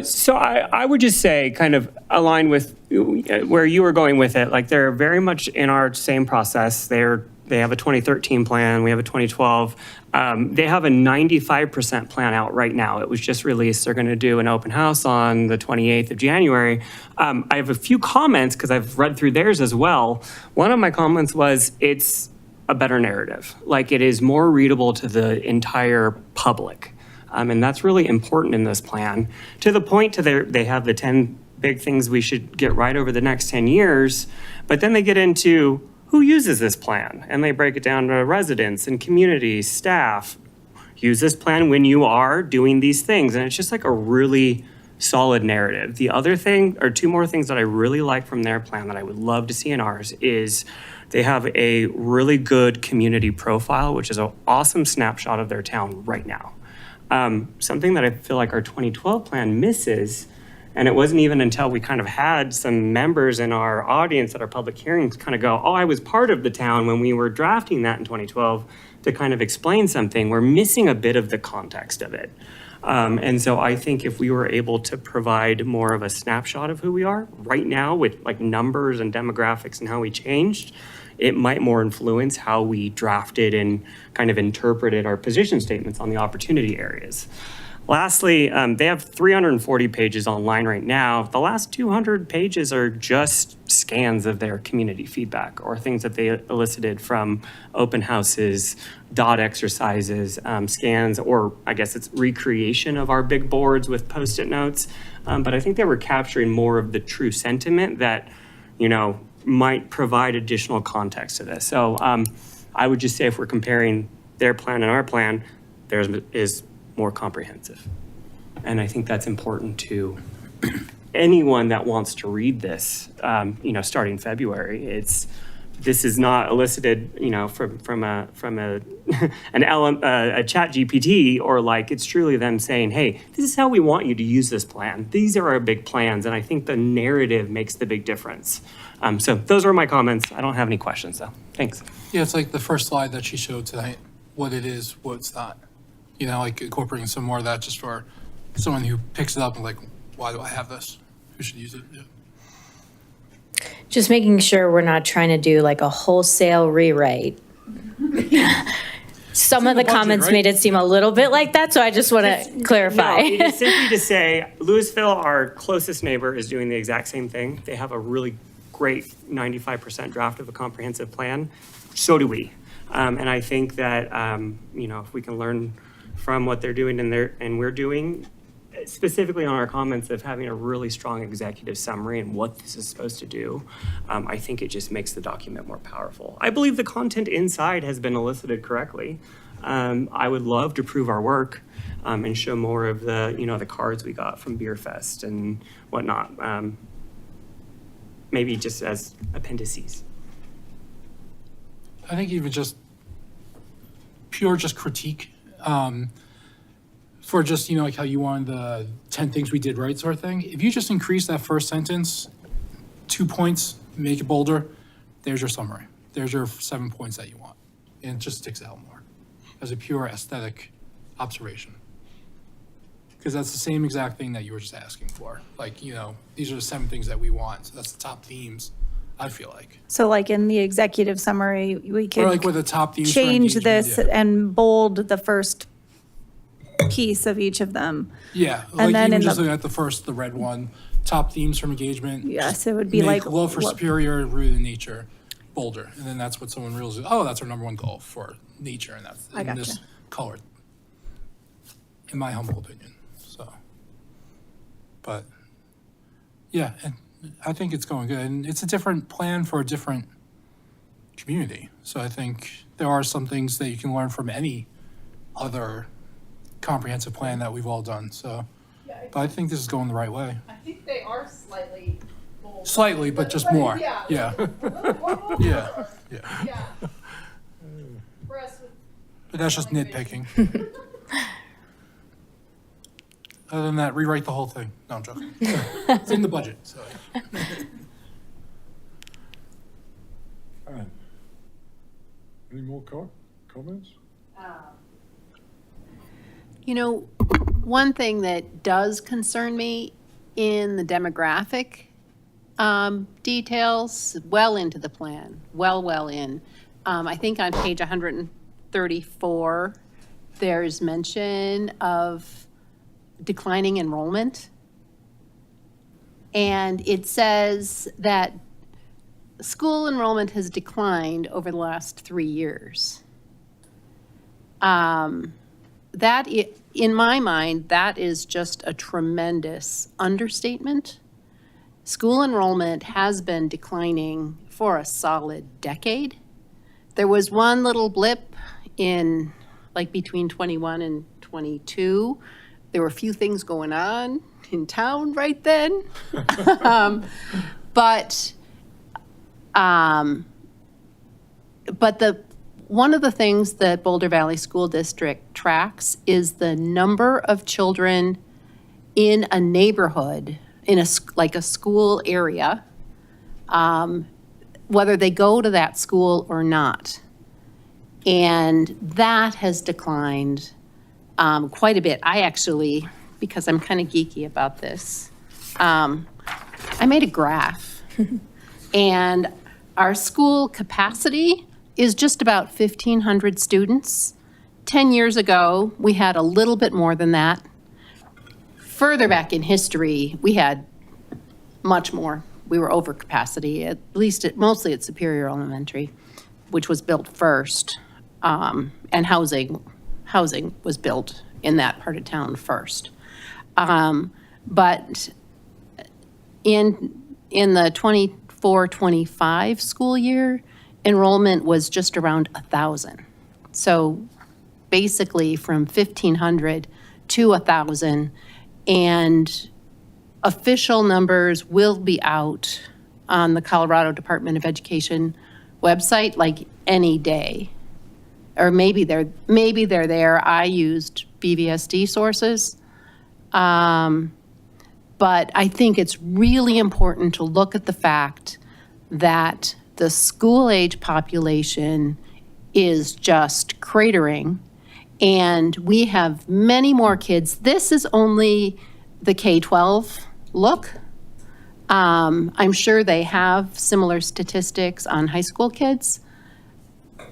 So I would just say, kind of align with where you were going with it. Like, they're very much in our same process. They have a 2013 plan. We have a 2012. They have a 95% plan out right now. It was just released. They're going to do an open house on the 28th of January. I have a few comments because I've read through theirs as well. One of my comments was, it's a better narrative. Like it is more readable to the entire public. And that's really important in this plan, to the point they have the 10 big things we should get right over the next 10 years, but then they get into who uses this plan, and they break it down to residents and communities, staff. Use this plan when you are doing these things, and it's just like a really solid narrative. The other thing, or two more things that I really like from their plan that I would love to see in ours, is they have a really good community profile, which is an awesome snapshot of their town right now. Something that I feel like our 2012 plan misses, and it wasn't even until we kind of had some members in our audience at our public hearings kind of go, oh, I was part of the town when we were drafting that in 2012 to kind of explain something. We're missing a bit of the context of it. And so I think if we were able to provide more of a snapshot of who we are right now with like numbers and demographics and how we changed, it might more influence how we drafted and kind of interpreted our position statements on the opportunity areas. Lastly, they have 340 pages online right now. The last 200 pages are just scans of their community feedback or things that they elicited from open houses, dot exercises, scans, or I guess it's recreation of our big boards with Post-it notes. But I think they were capturing more of the true sentiment that, you know, might provide additional context to this. So I would just say if we're comparing their plan and our plan, theirs is more comprehensive. And I think that's important to anyone that wants to read this, you know, starting February. This is not elicited, you know, from a chat GPT, or like it's truly them saying, hey, this is how we want you to use this plan. These are our big plans. And I think the narrative makes the big difference. So those are my comments. I don't have any questions though. Thanks. Yeah, it's like the first slide that she showed tonight, what it is, what it's not. You know, like incorporating some more of that just for someone who picks it up and like, why do I have this? Who should use it? Yeah. Just making sure we're not trying to do like a wholesale rewrite. Some of the budget, comments right? made it seem a little bit like that, so I just want to clarify. No, it is simply to say, Louisville, our closest neighbor, is doing the exact same thing. They have a really great 95% draft of a comprehensive plan. So do we. And I think that, you know, if we can learn from what they're doing and we're doing, specifically on our comments of having a really strong executive summary and what this is supposed to do, I think it just makes the document more powerful. I believe the content inside has been elicited correctly. I would love to prove our work and show more of the, you know, the cards we got from Beer Fest and whatnot. Maybe just as appendices. I think even just pure just critique for just, you know, like how you wanted the 10 things we did right sort of thing. If you just increase that first sentence 2 points, make it bolder, there's your summary. There's your 7 points that you want. And it just sticks out more as a pure aesthetic observation. Because that's the same exact thing that you were just asking for. Like, you know, these are the 7 things that we want. So that's the top themes, I feel like. So like in the executive summary, we Or like could with the top themes. for change engagement, this yeah. and bold the first piece of each of them. Yeah, And like then even in just the- looking at the first, the red one, top themes from engagement. Yes, it would be make like love for what- superior, rooted in nature, bolder, and then that's what someone realizes. Oh, that's our number one goal for nature, and that's I in gotcha. this color, in my humble opinion. So, but yeah, and I think it's going good, and it's a different plan for a different community. So I think there are some things that you can learn from any other comprehensive plan that we've all done. So, but I think this is going the right way. I think they are slightly bold. Slightly, but just more. Yeah. Yeah. A little more bold. Yeah. Yeah. Yeah. For us with. But that's just nitpicking. Other than that, rewrite the whole thing. No, I'm joking. It's in the budget, so. All right. Any more comments? You know, one thing that does concern me in the demographic details, well into the plan, well in. I think on page 134, there's mention of declining enrollment. And it says that school enrollment has declined over the last 3 years. In my mind, that is just a tremendous understatement. School enrollment has been declining for a solid decade. There was one little blip in, like, between 21 and 22. There were a few things going on in town right then. But one of the things that Boulder Valley School District tracks is the number of children in a neighborhood, in a school area, whether they go to that school or not. And that has declined quite a bit. I actually, because I'm kind of geeky about this, I made a graph. And our school capacity is just about 1,500 students. 10 years ago, we had a little bit more than that. Further back in history, we had much more. We were over capacity, mostly at Superior Elementary, which was built first. And housing was built in that part of town first. But in the 24-25 school year, enrollment was just around 1,000. So basically from 1,500 to 1,000, and official numbers will be out on the Colorado Department of Education website like any day. Or maybe they're there. I used BVSD sources. But I think it's really important to look at the fact that the school-age population is just cratering, and we have many more kids. This is only the K-12 look. I'm sure they have similar statistics on high school kids.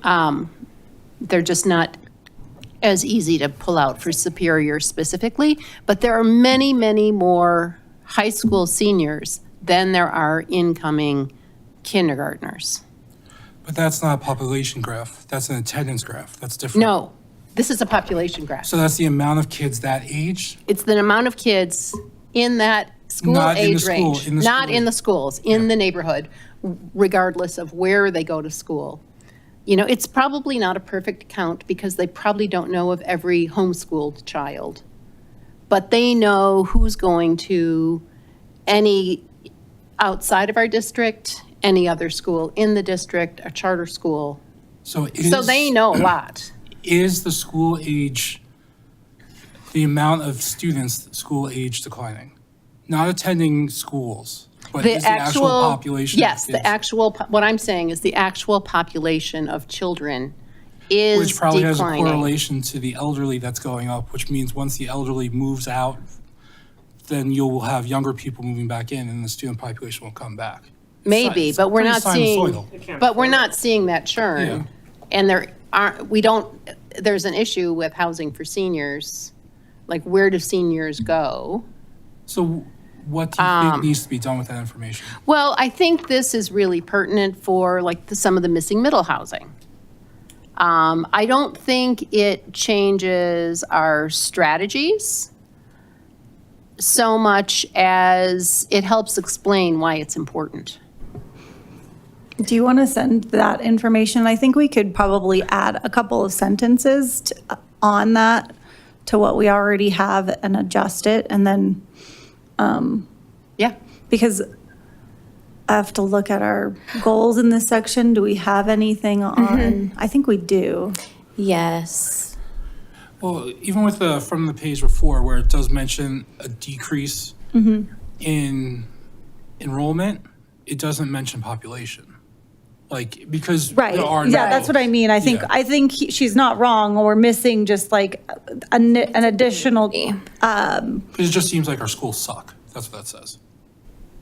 They're just not as easy to pull out for Superior specifically, but there are many, many more high school seniors than there are incoming kindergartners. But that's not a population graph. That's an attendance graph. That's different. No, this is a population graph. So that's the amount of kids that age? It's the amount of kids in that school Not in the age school, range. in the Not school. in the schools, in the neighborhood, regardless of where they go to school. You know, it's probably not a perfect count because they probably don't know of every homeschooled child. But they know who's going to any outside of our district, any other school in the district, a charter school. So they know a lot. Is the school age, the amount of students school age declining? Not attending schools, but is the actual population? Yes, the actual, what I'm saying is the actual population of children is declining. Which probably has a correlation to the elderly that's going up, which means once the elderly moves out, then you'll have younger people moving back in and the student population will come back. Maybe, It's but we're pretty not seeing, sinusoidal. but we're not seeing that churn. Yeah. And there's an issue with housing for seniors. Like, where do seniors go? So what do you think needs to be done with that information? Well, I think this is really pertinent for like some of the missing middle housing. I don't think it changes our strategies so much as it helps explain why it's important. Do you want to send that information? I think we could probably add a couple of sentences on that to what we already have and adjust it, and then, Yeah. because I have to look at our goals in this section. Do we have anything on? I think we do. Yes. Well, even with from the page before where it does mention a decrease in enrollment, it doesn't mention population. Like, because Right. there are Yeah, no- that's what I mean. I think, Yeah. she's not wrong, or we're missing just like an additional, It just seems like our schools suck. That's what that says.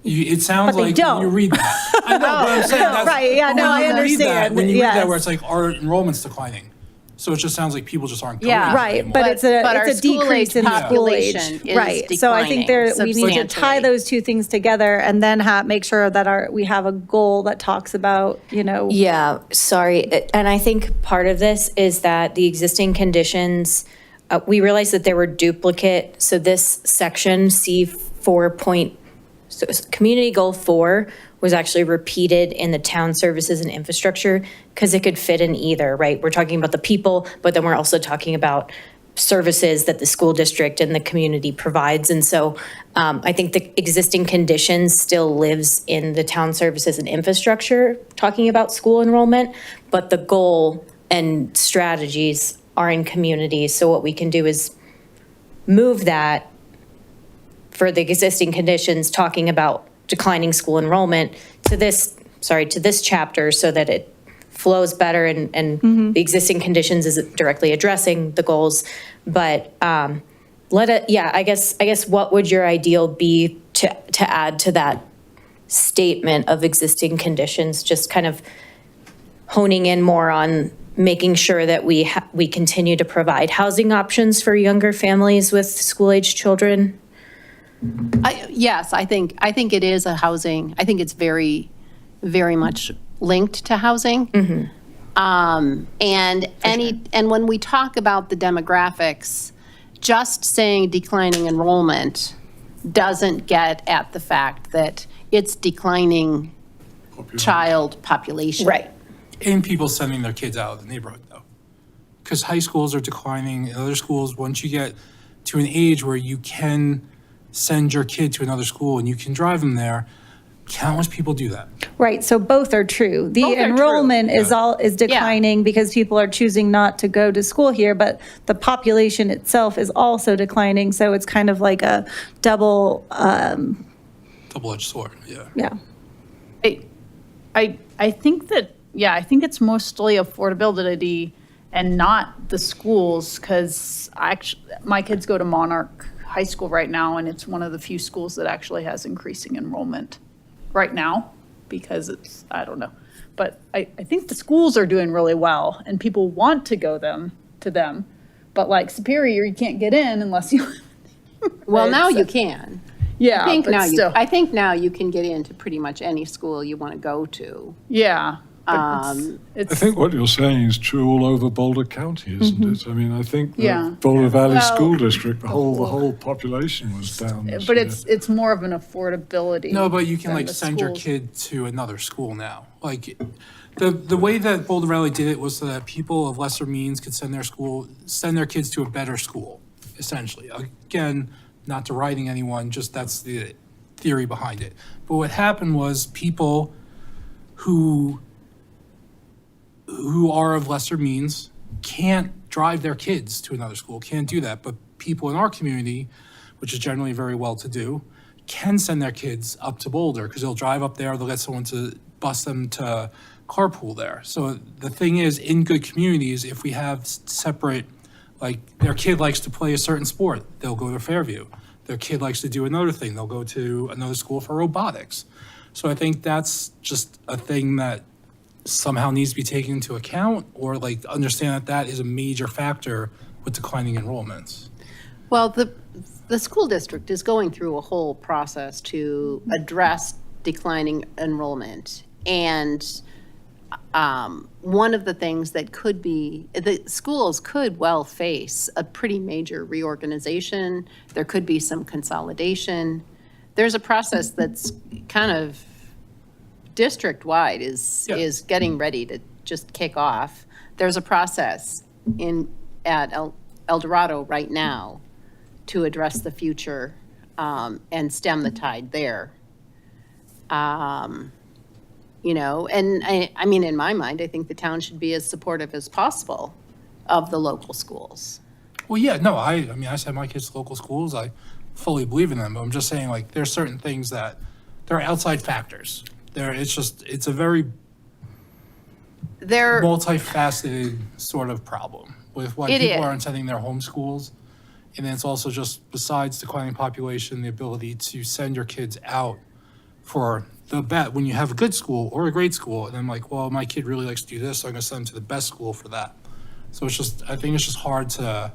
It sounds But they like when you don't. read that. I know, but I'm saying that's. Right, yeah, but no, when I you read that- understand, When you read that yes. where it's like our enrollment's declining, So it just sounds like people just aren't going Yeah. there Right, anymore. but it's our a decrease school-age in school age. population is Right, so I think we need to tie substantially. those two things together and then make sure that we have a goal that talks about, Yeah, sorry. And I think part of this is that the existing conditions, we realized that there were duplicate. So this section, Community Goal 4 was actually repeated in the town services and infrastructure because it could fit in either, right? We're talking about the people, but then we're also talking about services that the school district and the community provides. And so I think the existing conditions still lives in the town services and infrastructure, talking about school enrollment, but the goal and strategies are in communities. So what we can do is move that for the existing conditions, talking about declining school enrollment to this chapter so that it flows better and the existing conditions is directly addressing the goals. But I guess what would your ideal be to add to that statement of existing conditions, just kind of honing in more on making sure that we continue to provide housing options for younger families with school-age children? Yes, I think it is a housing, I think it's very, very much linked to housing. And when we talk about the demographics, just saying declining enrollment doesn't get at the fact that it's declining child population. Right. And people sending their kids out of the neighborhood, though. Because high schools are declining, and other schools, once you get to an age where you can send your kid to another school and you can drive them there, countless people do that. right, so both are true. The Both are true. enrollment is declining because people are choosing not to go to school here, but the population itself is also declining, so it's kind of like a double, Double-edged sword, yeah. yeah. I think that, I think it's mostly affordability and not the schools, because my kids go to Monarch High School right now, and it's one of the few schools that actually has increasing enrollment right now, because I don't know. But I think the schools are doing really well, and people want to go to them. But like Superior, you can't get in unless you. Well, now you can. Yeah, I still. think now you can get into pretty much any school you want to go to. Yeah. but Um, I think what you're saying is true all over Boulder County, isn't it? I mean, I think the Yeah. Boulder Valley Well, School District, the whole population was down this But year. it's more of an affordability. No, but you can than like the send your schools. kid to another school now. Like the way that Boulder Valley did it was so that people of lesser means could send their kids to a better school, essentially. Again, not deriding anyone, just that's the theory behind it. But what happened was people who are of lesser means can't drive their kids to another school, can't do that. But people in our community, which is generally very well-to-do, can send their kids up to Boulder because they'll drive up there, they'll get someone to bus them to carpool there. So the thing is, in good communities, if we have separate, like their kid likes to play a certain sport, they'll go to Fairview. Their kid likes to do another thing, they'll go to another school for robotics. So I think that's just a thing that somehow needs to be taken into account, or like understand that that is a major factor with declining enrollments. Well, the school district is going through a whole process to address declining enrollment. And one of the things that could be, the schools could well face a pretty major reorganization. There could be some consolidation. There's a process that's kind of district-wide is getting ready to just kick off. There's a process at El Dorado right now to address the future and stem the tide there. You know, and I mean, in my mind, I think the town should be as supportive as possible of the local schools. Well, yeah, no, I mean, I send my kids to local schools, I fully believe in them, but I'm just saying, like, there's certain things that, there are outside factors. It's a very multifaceted sort of problem with why people aren't sending their home schools. And then it's also just, besides declining population, the ability to send your kids out for when you have a good school or a great school, and I'm like, well, my kid really likes to do this, so I'm gonna send them to the best school for that. So I think it's just hard to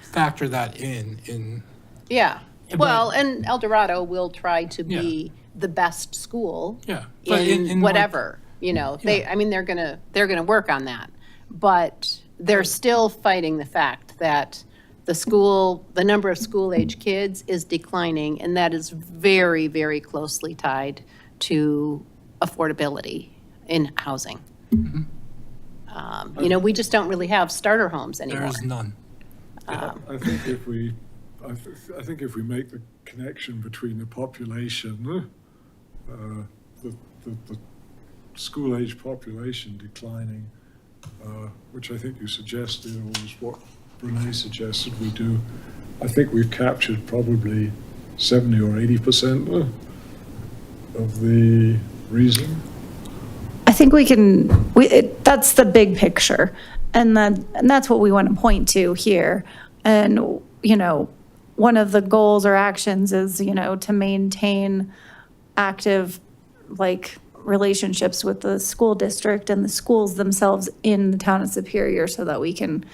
factor that in. Yeah. But- Well, and El Dorado will try to be the best school Yeah. But in like- whatever, I mean, they're gonna work on that. But they're still fighting the fact that the number of school-age kids is declining, and that is very, very closely tied to affordability in housing. We just don't really have starter homes anymore. There is none. I think if we, I think if we make the connection between the population, the school-age population declining, which I think you suggested, or was what Renee suggested we do, I think we've captured probably 70 or 80% of the reason. I think that's the big picture. And that's what we want to point to here. And, one of the goals or actions is, to maintain active, relationships with the school district and the schools themselves in the town of Superior so that we can,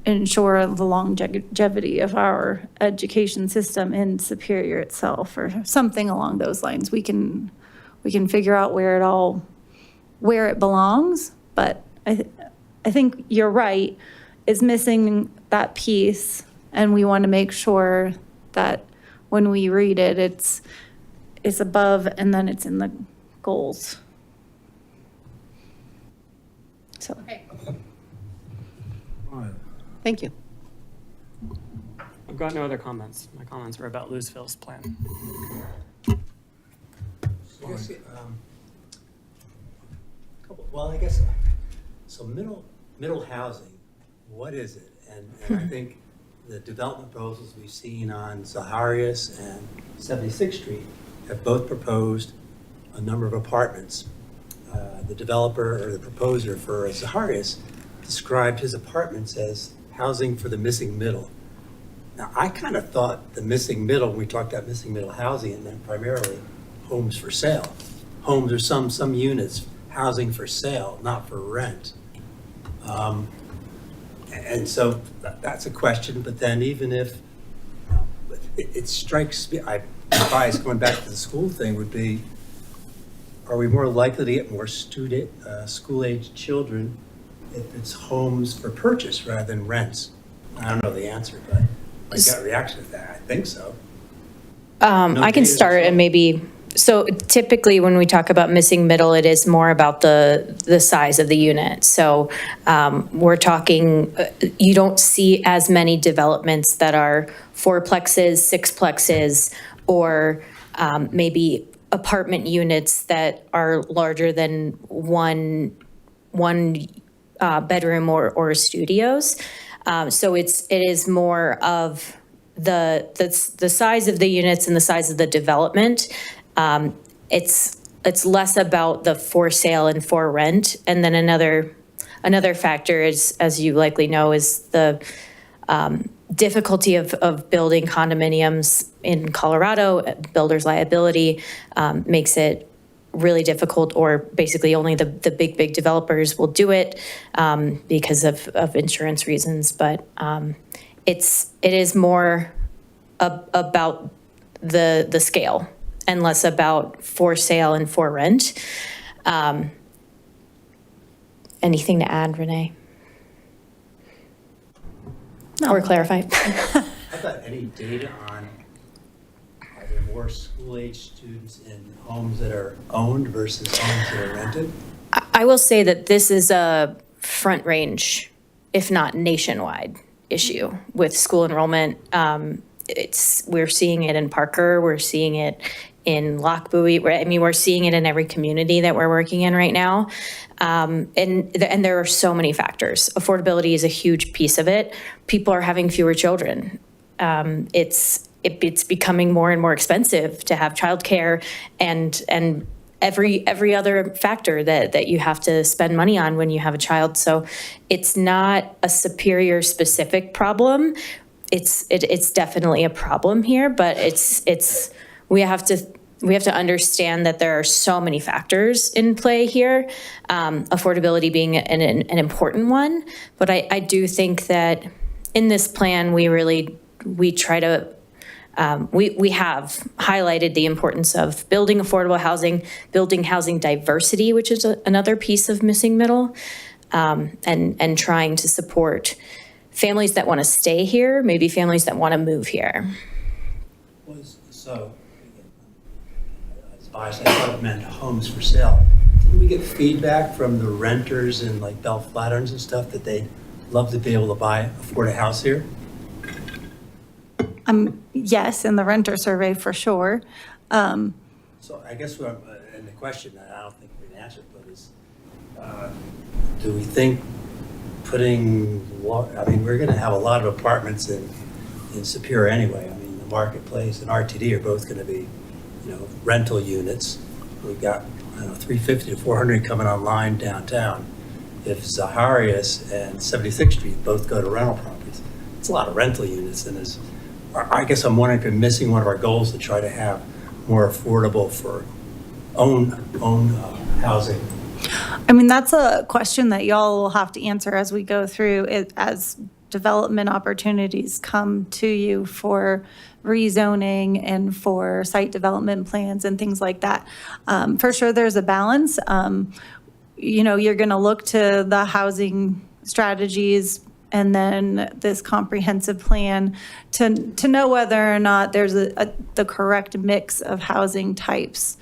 ensure the longevity of our education system in Superior itself, or something along those lines. We can figure out where it belongs, but I think you're right, is missing that piece, and we want to make sure that when we read it, it's above and then it's in the goals. So. Right. Thank you. I've got no other comments. My comments were about Louisville's plan. Well, I guess, so middle housing, what is it? And I think the development proposals we've seen on Zaharias and 76th Street have both proposed a number of apartments. The developer or the proposer for Zaharias described his apartments as housing for the missing middle. Now, I kind of thought the missing middle, when we talked about missing middle housing, and then primarily homes for sale. Homes or some units, housing for sale, not for rent. And so that's a question, but then even if, it strikes me, my bias going back to the school thing would be, are we more likely to get more school-age children if it's homes for purchase rather than rents? I don't know the answer, but my gut reaction to that, I think so. I can start and maybe, so typically when we talk about missing middle, it is more about the size of the unit. So we're talking, you don't see as many developments that are fourplexes, sixplexes, or maybe apartment units that are larger than one bedroom or studios. So it is more of the size of the units and the size of the development. It's less about the for sale and for rent. And then another factor is, as you likely know, is the difficulty of building condominiums in Colorado. Builder's liability makes it really difficult, or basically only the big developers will do it because of insurance reasons. But it is more about the scale and less about for sale and for rent. Anything to add, Renee? No. Or clarify? How about any data on, are there more school-age students in homes that are owned versus homes that are rented? I will say that this is a Front Range, if not nationwide, issue with school enrollment. We're seeing it in Parker, we're seeing it in Lockbuoy. We're seeing it in every community that we're working in right now. And there are so many factors. Affordability is a huge piece of it. People are having fewer children. It's becoming more and more expensive to have childcare and every other factor that you have to spend money on when you have a child. So it's not a Superior specific problem. It's definitely a problem here, but we have to we have to understand that there are so many factors in play here, affordability being an important one. But I do think that in this plan, we try to, we have highlighted the importance of building affordable housing, building housing diversity, which is another piece of missing middle, and trying to support families that want to stay here, maybe families that want to move here. So, as biased, I thought it meant homes for sale. Didn't we get feedback from the renters in like Bell Flatirons and stuff that they'd love to be able to afford a house here? Yes, in the renter survey for sure. So I guess and the question that I don't think we can answer, but is, do we think we're going to have a lot of apartments in Superior anyway. I mean, the Marketplace and RTD are both going to be, rental units. We've got, 350 to 400 coming online downtown. If Zaharias and 76th Street both go to rental properties, it's a lot of rental units. And I guess I'm wondering if we're missing one of our goals to try to have more affordable for own housing. I mean, that's a question that y'all will have to answer as we go through it, as development opportunities come to you for rezoning and for site development plans and things like that. For sure, there's a balance. You're going to look to the housing strategies and then this comprehensive plan to know whether or not there's the correct mix of housing types.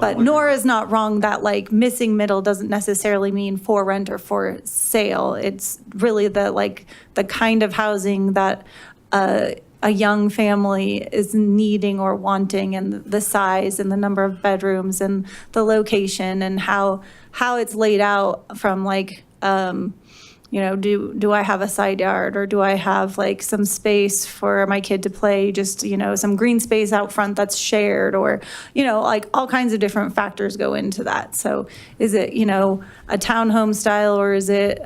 But Nora's not wrong that like missing middle doesn't necessarily mean for rent or for sale. It's really the kind of housing that a young family is needing or wanting, and the size and the number of bedrooms and the location and how it's laid out from do I have a side yard, or do I have like some space for my kid to play, just, some green space out front that's shared, or, like all kinds of different factors go into that. So is it, a townhome style, or is it,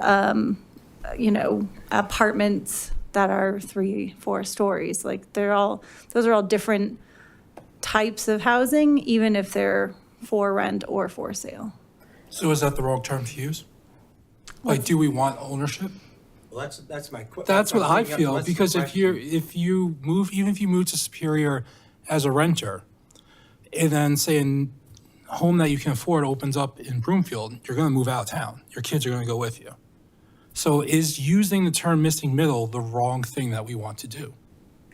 apartments that are 3-4 stories? Like those are all different types of housing, even if they're for rent or for sale. So is that the wrong term to use? Like, do we want ownership? Well, that's my question. That's what I feel, because if you move to Superior as a renter, and then say a home that you can afford opens up in Broomfield, you're going to move out of town. Your kids are going to go with you. So is using the term missing middle the wrong thing that we want to do?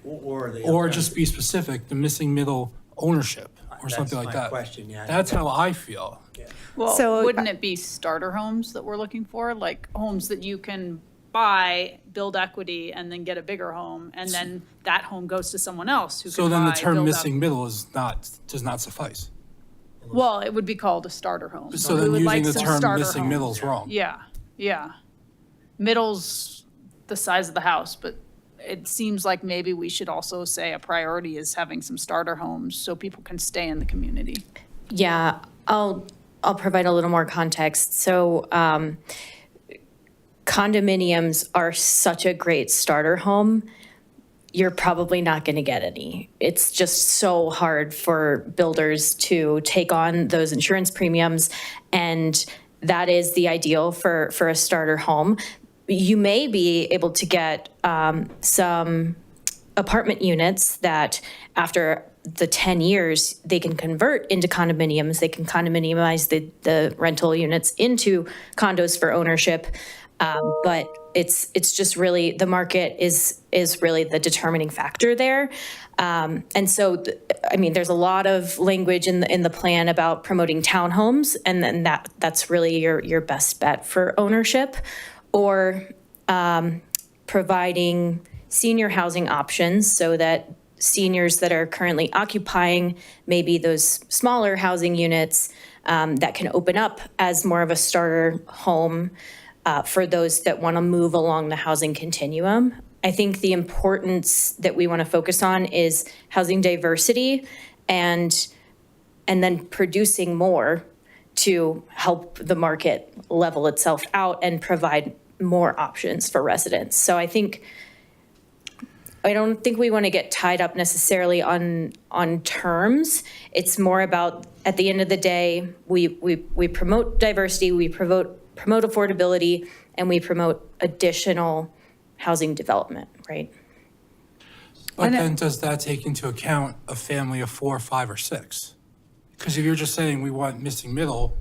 Or just be specific, the missing middle ownership or something like that. That's my question, yeah. That's how I feel. Yeah. Well, So- wouldn't it be starter homes that we're looking for? Like homes that you can buy, build equity, and then get a bigger home, and then that home goes to someone else who can So then the buy, term build missing up. middle does not suffice. Well, it would be called a starter home. So We then would using like the some term starter missing homes. middle is wrong. Yeah. Middle's the size of the house, but it seems like maybe we should also say a priority is having some starter homes so people can stay in the community. Yeah, I'll provide a little more context. So condominiums are such a great starter home. You're probably not going to get any. It's just so hard for builders to take on those insurance premiums, and that is the ideal for a starter home. You may be able to get some apartment units that after the 10 years, they can convert into condominiums. They can condominiumize the rental units into condos for ownership. But it's just really, the market is really the determining factor there. And so, there's a lot of language in the plan about promoting townhomes, and then that's really your best bet for ownership, or providing senior housing options so that seniors that are currently occupying maybe those smaller housing units that can open up as more of a starter home for those that want to move along the housing continuum. I think the importance that we want to focus on is housing diversity and then producing more to help the market level itself out and provide more options for residents. So I think I don't think we want to get tied up necessarily on terms. It's more about, at the end of the day, we promote diversity, we promote affordability, and we promote additional housing development, right? But then does that take into account a family of 4, 5, or 6? Because if you're just saying we want missing middle,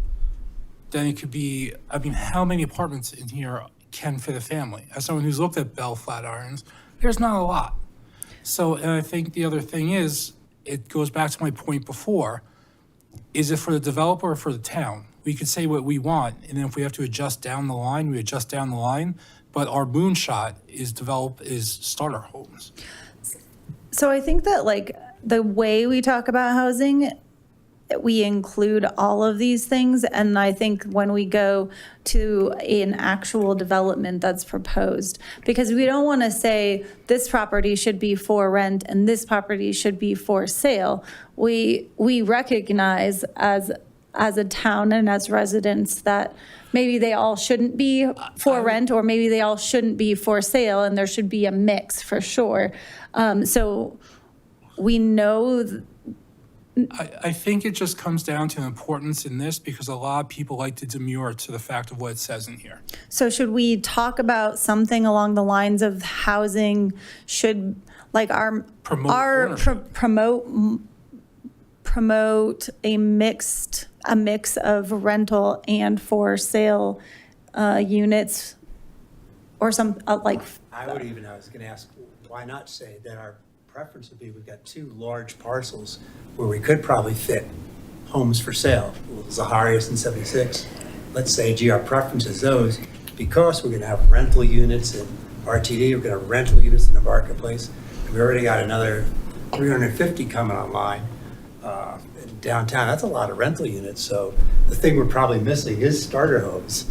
then it could be, I mean, how many apartments in here can fit a family? As someone who's looked at Bell Flatirons, there's not a lot. So, and I think the other thing is, it goes back to my point before, is it for the developer or for the town? We could say what we want, and then if we have to adjust down the line, we adjust down the line, but our moonshot is starter homes. So I think that like the way we talk about housing, we include all of these things. And I think when we go to an actual development that's proposed, because we don't want to say this property should be for rent and this property should be for sale. We recognize as a town and as residents that maybe they all shouldn't be for rent, or maybe they all shouldn't be for sale, and there should be a mix for sure. So we know. I think it just comes down to importance in this, because a lot of people like to demur to the fact of what it says in here. So should we talk about something along the lines of housing should, like promote a mix of rental and for sale units, or some I was going to ask, why not say that our preference would be, we've got 2 large parcels where we could probably fit homes for sale, Zaharias and 76. Let's say, gee, our preference is those, because we're going to have rental units in RTD, we're going to have rental units in the marketplace. We already got another 350 coming online in downtown. That's a lot of rental units. So the thing we're probably missing is starter homes.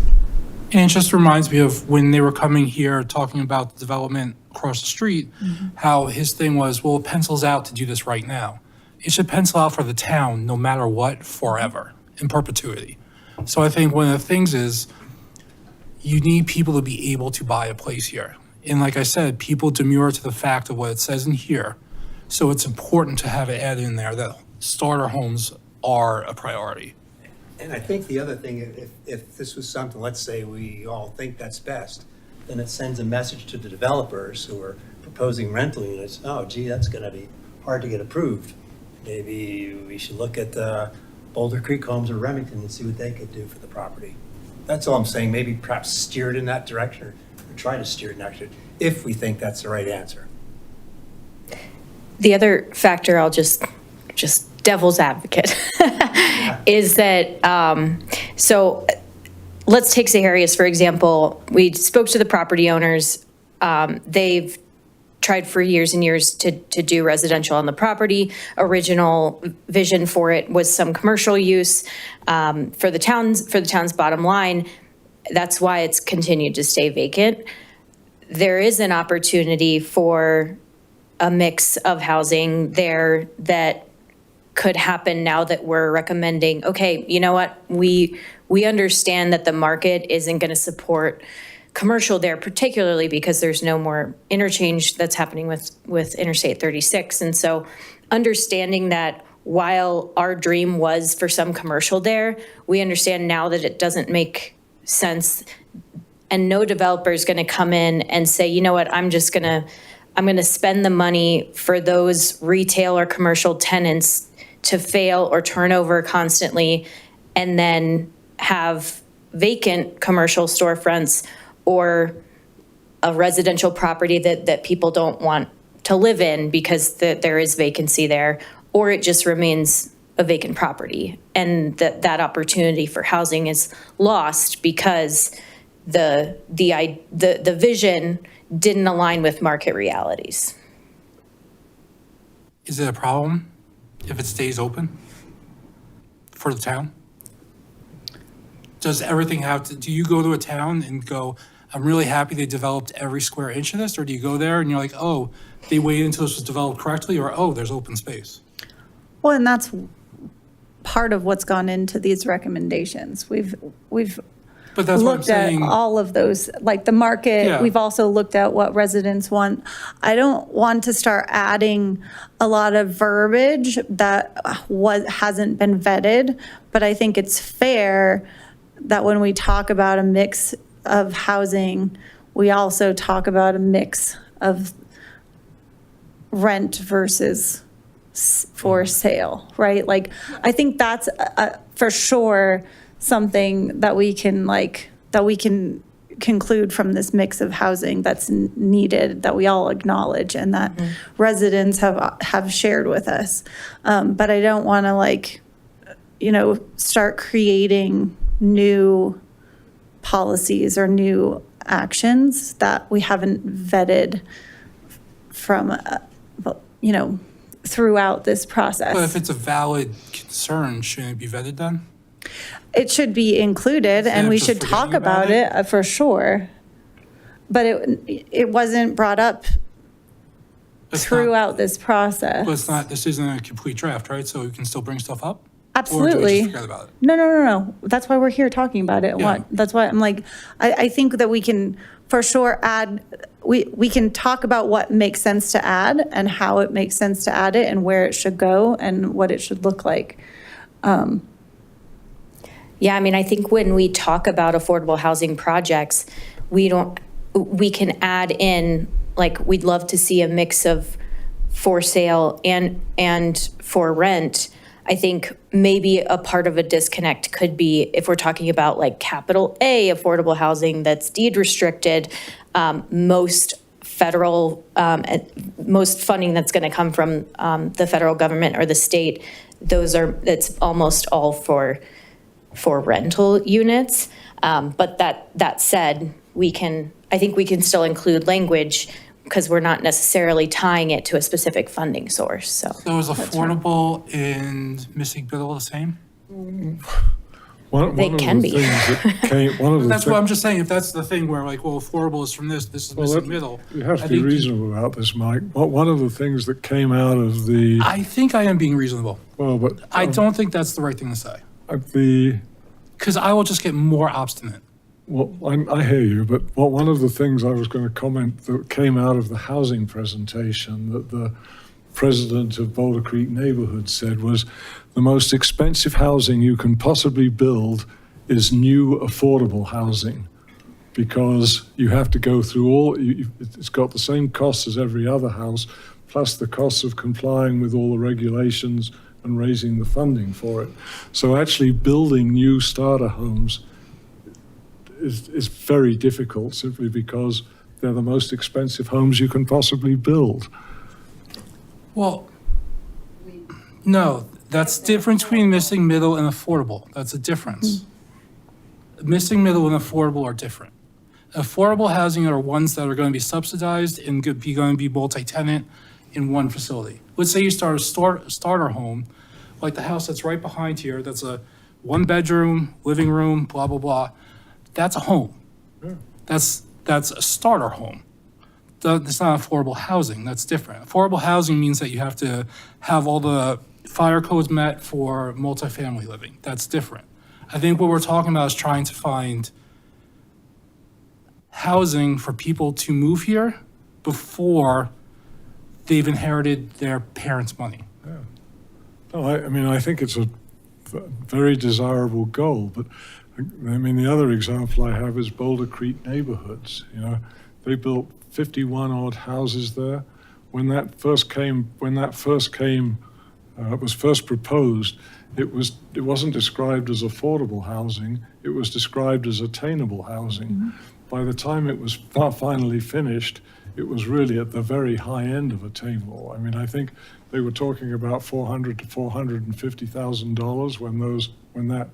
And it just reminds me of when they were coming here talking about the development across the street, how his thing was, well, it pencils out to do this right now. It should pencil out for the town, no matter what, forever, in perpetuity. So I think one of the things is, you need people to be able to buy a place here. And like I said, people demur to the fact of what it says in here. So it's important to have it added in there that starter homes are a priority. And I think the other thing, if this was something, let's say we all think that's best, then it sends a message to the developers who are proposing rental units. Oh, gee, that's going to be hard to get approved. Maybe we should look at the Boulder Creek Homes or Remington and see what they could do for the property. That's all I'm saying. Maybe perhaps steer it in that direction, or try to steer it in that direction, if we think that's the right answer. The other factor, I'll just devil's advocate, is that, so let's take Zaharias, for example. We spoke to the property owners. They've tried for years and years to do residential on the property. Original vision for it was some commercial use for the town's bottom line. That's why it's continued to stay vacant. There is an opportunity for a mix of housing there that could happen now that we're recommending, okay, you know what? We understand that the market isn't going to support commercial there, particularly because there's no more interchange that's happening with Interstate 36. And so understanding that while our dream was for some commercial there, we understand now that it doesn't make sense, and no developer is going to come in and say, you know what, I'm going to spend the money for those retail or commercial tenants to fail or turn over constantly, and then have vacant commercial storefronts or a residential property that people don't want to live in because there is vacancy there, or it just remains a vacant property. And that opportunity for housing is lost because the vision didn't align with market realities. Is it a problem if it stays open for the town? Does everything have to, do you go to a town and go, I'm really happy they developed every square inch of this? Or do you go there and you're like, oh, they waited until this was developed correctly? Or, oh, there's open space? Well, and that's part of what's gone into these recommendations. We've But that's what I'm looked at saying. all of those, like the market. Yeah. We've also looked at what residents want. I don't want to start adding a lot of verbiage that hasn't been vetted, but I think it's fair that when we talk about a mix of housing, we also talk about a mix of rent versus for sale, right? Like, I think that's for sure something that we can conclude from this mix of housing that's needed, that we all acknowledge and that residents have shared with us. But I don't want to start creating new policies or new actions that we haven't vetted from, throughout this process. But if it's a valid concern, shouldn't it be vetted then? It should be included and we just should talk forgetting about about it for sure. But it wasn't brought up It's not- throughout this process. But it's not, this isn't a complete draft, right? So we can still bring stuff up? Or do we Absolutely. just forget about it? No. That's why we're here talking about it. Yeah. That's why I'm like, I think that we can for sure add, we can talk about what makes sense to add and how it makes sense to add it and where it should go and what it should look like. Yeah, I mean, I think when we talk about affordable housing projects, we can add in, like, we'd love to see a mix of for sale and for rent. I think maybe a part of a disconnect could be if we're talking about like capital A affordable housing that's deed restricted, most funding that's going to come from the federal government or the state, that's almost all for rental units. But that said, I think we can still include language because we're not necessarily tying it to a specific funding source, so. So is affordable and missing middle the same? They can be. That's what I'm just saying, if that's the thing where like, well, affordable is from this is missing middle. You have I to be think- reasonable about this, Mike. One of the things that came out of the, I think I am being reasonable. well, but I don't think that's the right thing to say, the, because I will just get more obstinate. well, I hear you, but one of the things I was going to comment that came out of the housing presentation that the president of Boulder Creek Neighborhood said was the most expensive housing you can possibly build is new affordable housing, because you have to go through it's got the same costs as every other house, plus the costs of complying with all the regulations and raising the funding for it. So actually building new starter homes is very difficult simply because they're the most expensive homes you can possibly build. Well, no, that's different between missing middle and affordable. That's a difference. Missing middle and affordable are different. Affordable housing are ones that are going to be subsidized and going to be multi-tenant in one facility. Let's say you start a starter home, like the house that's right behind here, that's a 1-bedroom, living room, blah, blah, blah. That's a home. Yeah. That's a starter home. That's not affordable housing, that's different. Affordable housing means that you have to have all the fire codes met for multifamily living. That's different. I think what we're talking about is trying to find housing for people to move here before they've inherited their parents' money. No, I mean, I think it's a very desirable goal, but I mean, the other example I have is Boulder Creek Neighborhoods. They built 51 odd houses there. When that first was first proposed, it wasn't described as affordable housing. It was described as attainable housing. Mm-hmm. By the time it was finally finished, it was really at the very high end of attainable. I mean, I think they were talking about $400,000 to $450,000 when that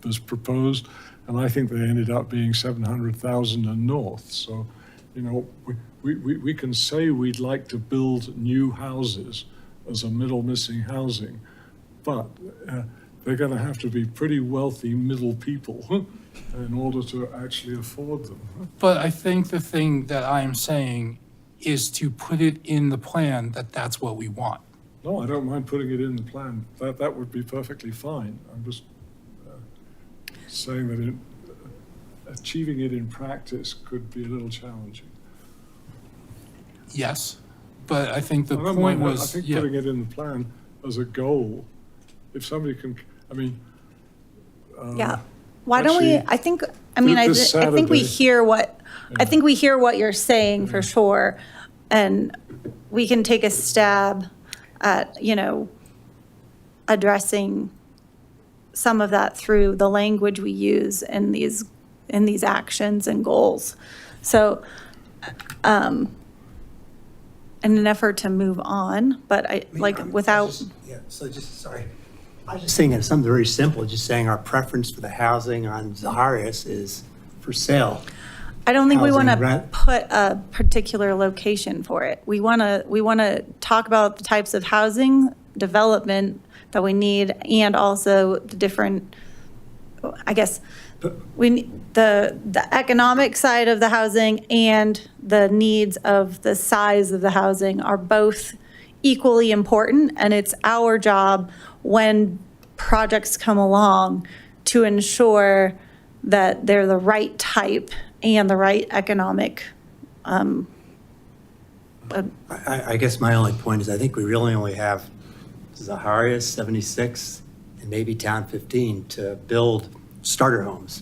was proposed, and I think they ended up being $700,000 and north. So, we can say we'd like to build new houses as a middle missing housing, but they're going to have to be pretty wealthy middle people in order to actually afford them. But I think the thing that I am saying is to put it in the plan that that's what we want. No, I don't mind putting it in the plan. That would be perfectly fine. I'm just saying that achieving it in practice could be a little challenging. Yes, but I think the I don't point mind that. was, I think yeah. putting it in the plan as a goal, if somebody can, I mean. Yeah. Why don't we, actually, I think, I mean, I this think we Saturday- hear what, I think we hear what you're saying for sure. And we can take a stab at, you know, addressing some of that through the language we use in these actions and goals. So, in an effort to move on, but without, Yeah, so just, sorry. I was just saying it's something very simple, just saying our preference for the housing on Zaharias is for sale. I don't think we want housing, to right? put a particular location for it. We want to talk about the types of housing development that we need and also the different, I guess, we need the economic side of the housing and the needs of the size of the housing are both equally important. And it's our job when projects come along to ensure that they're the right type and the right economic. I guess my only point is I think we really only have Zaharias 76 and maybe Town 15 to build starter homes.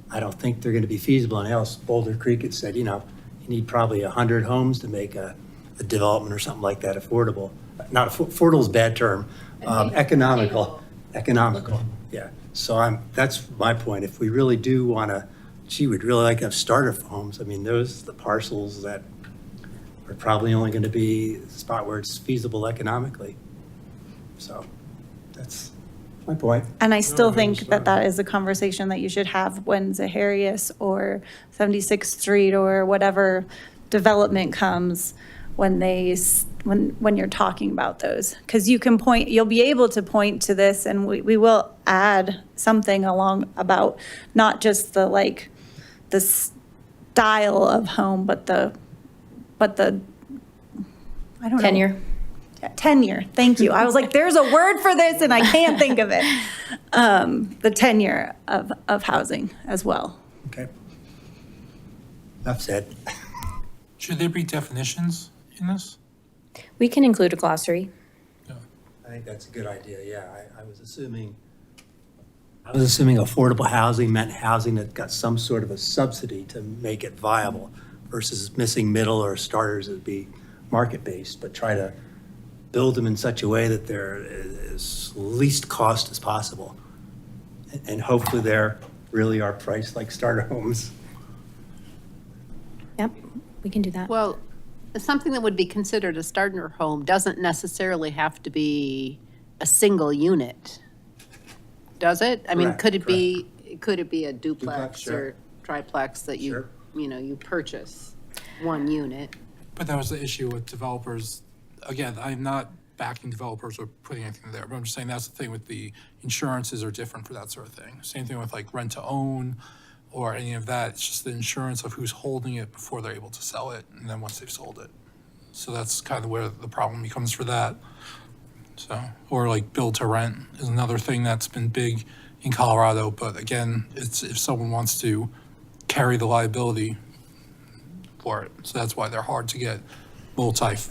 I don't think they're going to be feasible. And else Boulder Creek had said, you know, you need probably 100 homes to make a development or something like that affordable. Not affordable is a bad term. Economical, yeah. So that's my point. If we really do want to, we'd really like to have starter homes. I mean, those are the parcels that are probably only going to be the spot where it's feasible economically. So that's my point. And I still I think understand. that is a conversation that you should have when Zaharias or 76th Street or whatever development comes, when you're talking about those. Because you'll be able to point to this, and we will add something along about not just the style of home, but the I don't know. Tenure. Tenure, thank you. I was like, there's a word for this and I can't think of it. The tenure of housing as well. Okay. Enough said. Should there be definitions in this? We can include a glossary. I think that's a good idea, yeah. I was assuming affordable housing meant housing that got some sort of a subsidy to make it viable versus missing middle or starters would be market-based, but try to build them in such a way that they're as least cost as possible. And hopefully they're really are priced like starter homes. Yep, we can do that. Well, something that would be considered a starter home doesn't necessarily have to be a single unit, does it? I mean, Correct, could it be a duplex sure. or triplex that you, Sure. you purchase one unit? But that was the issue with developers. Again, I'm not backing developers or putting anything there, but I'm just saying that's the thing with the insurances are different for that sort of thing. Same thing with like rent to own or any of that. It's just the insurance of who's holding it before they're able to sell it and then once they've sold it. So that's kind of where the problem becomes for that. So, or like build to rent is another thing that's been big in Colorado. But again, it's if someone wants to carry the liability for it. So that's why they're hard to get multi-family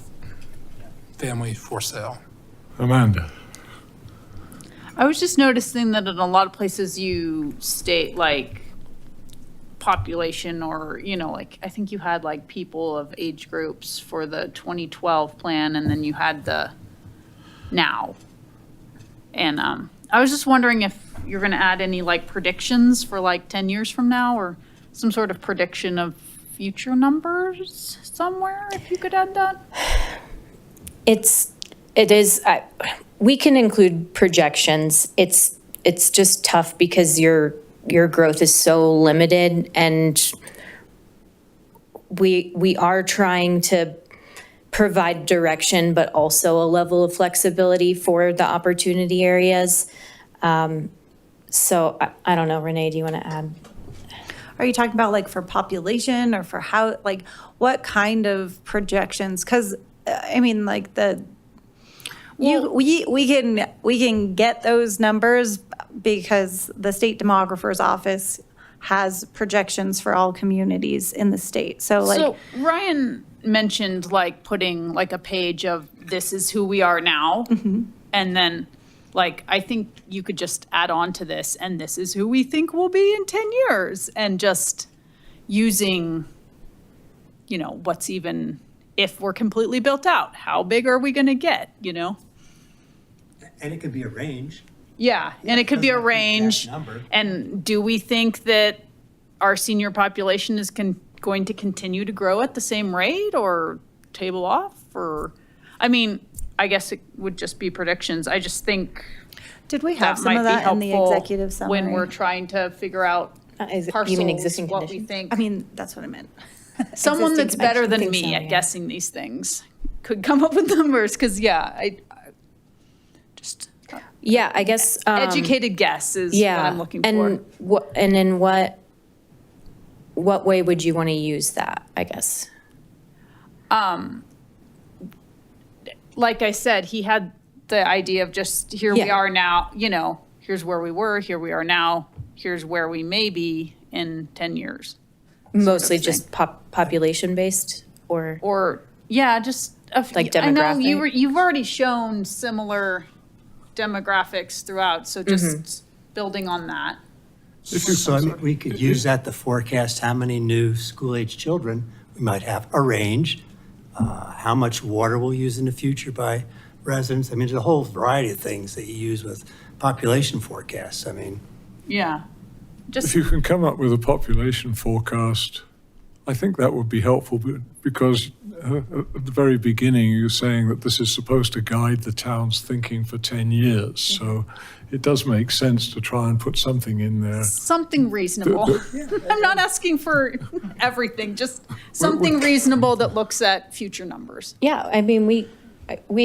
for sale. Amanda? I was just noticing that in a lot of places you state like population or, like, I think you had like people of age groups for the 2012 plan and then you had the now. And I was just wondering if you're going to add any like predictions for like 10 years from now or some sort of prediction of future numbers somewhere, if you could add that. We can include projections. It's just tough because your growth is so limited and we are trying to provide direction, but also a level of flexibility for the opportunity areas. So I don't know, Renee, do you want to add? Are you talking about like for population or for how, like what kind of projections? Because I mean, like we can get those numbers because the state demographer's office has projections for all communities in the state. So like, So Ryan mentioned like putting like a page of this is who we are now. And then like, I think you could just add on to this and this is who we think we'll be in 10 years and just using, you know, what's even, if we're completely built out, how big are we going to get, you know? And it could be a range. Yeah, and it could be a Doesn't have to be range. that number. And do we think that our senior population is going to continue to grow at the same rate or table off? Or, I mean, I guess it would just be predictions. I just think did we have that some might of be that in the helpful executive summary? when we're trying to figure out You mean existing parcels, what we conditions? think. I mean, that's what I meant. Someone that's Existing- better I than think me so, at yeah. guessing these things could come up with numbers, because I just Yeah, I guess. educated guess is what Yeah. I'm looking and for. And in what way would you want to use that, I guess? Like I said, he had the idea of just here we Yeah. are now, you know, here's where we were, here we are now, here's where we may be in 10 years. Mostly just population based or? Or, yeah, just Like I know demographic? you've already shown similar demographics throughout, so just building on that. So I mean, we could use that to forecast how many new school-age children we might have, a range, how much water we'll use in the future by residents. I mean, there's a whole variety of things that you use with population forecasts. I mean, Yeah. Just If you can come up with a population forecast, I think that would be helpful because at the very beginning, you're saying that this is supposed to guide the town's thinking for 10 years. So it does make sense to try and put something in there. something reasonable. I'm not asking for everything, just something reasonable that looks at future numbers. Yeah, I mean, we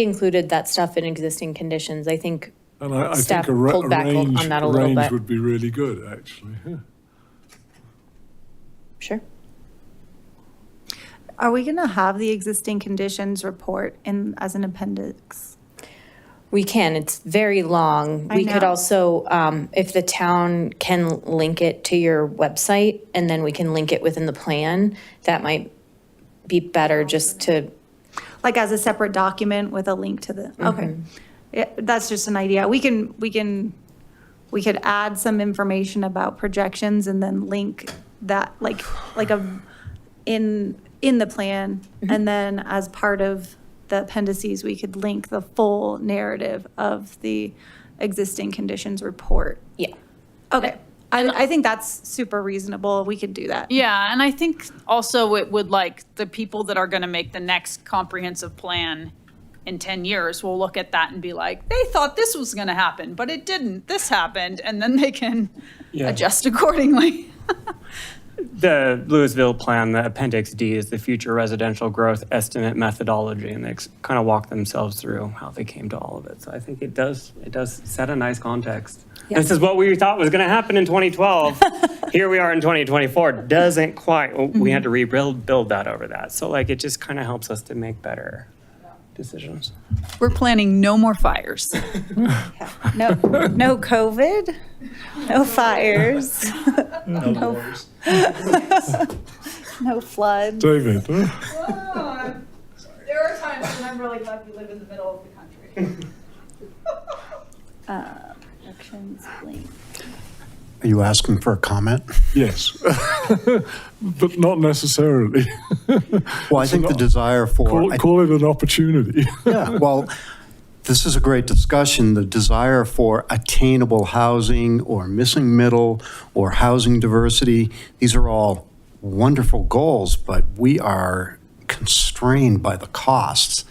included that stuff in existing conditions. I think And I staff think a pulled back on range, that a little range bit. would be really good, actually. Yeah. Sure. Are we going to have the existing conditions report in as an appendix? We can, it's very long. I We could know. also, if the town can link it to your website, and then we can link it within the plan, that might be better just to, Like as a separate document with a link to the, okay. Yeah, that's just an idea. We could add some information about projections and then link that like in the plan. And then as part of the appendices, we could link the full narrative of the existing conditions report. yeah. Okay. I think that's super reasonable. We could do that. Yeah, and I think also it would like the people that are going to make the next comprehensive plan in 10 years will look at that and be like, they thought this was going to happen, but it didn't. This happened. And then they can adjust accordingly. The Louisville plan, the Appendix D, is the future residential growth estimate methodology, and they kind of walk themselves through how they came to all of it. So I think it does set a nice context. Yeah. This is what we thought was going to happen in 2012. Here we are in 2024. Doesn't quite. We had to build that over that. So like it just kind of helps us to make better decisions. We're planning no more fires. No COVID, no fires, no wars. no flood. David, There are times when I'm really glad we live in the middle of the country. Projections link. Are you asking for a comment? yes, but not necessarily. Well, I think the desire for. Call it an opportunity. Yeah, well, this is a great discussion. The desire for attainable housing or missing middle or housing diversity, these are all wonderful goals, but we are constrained by the costs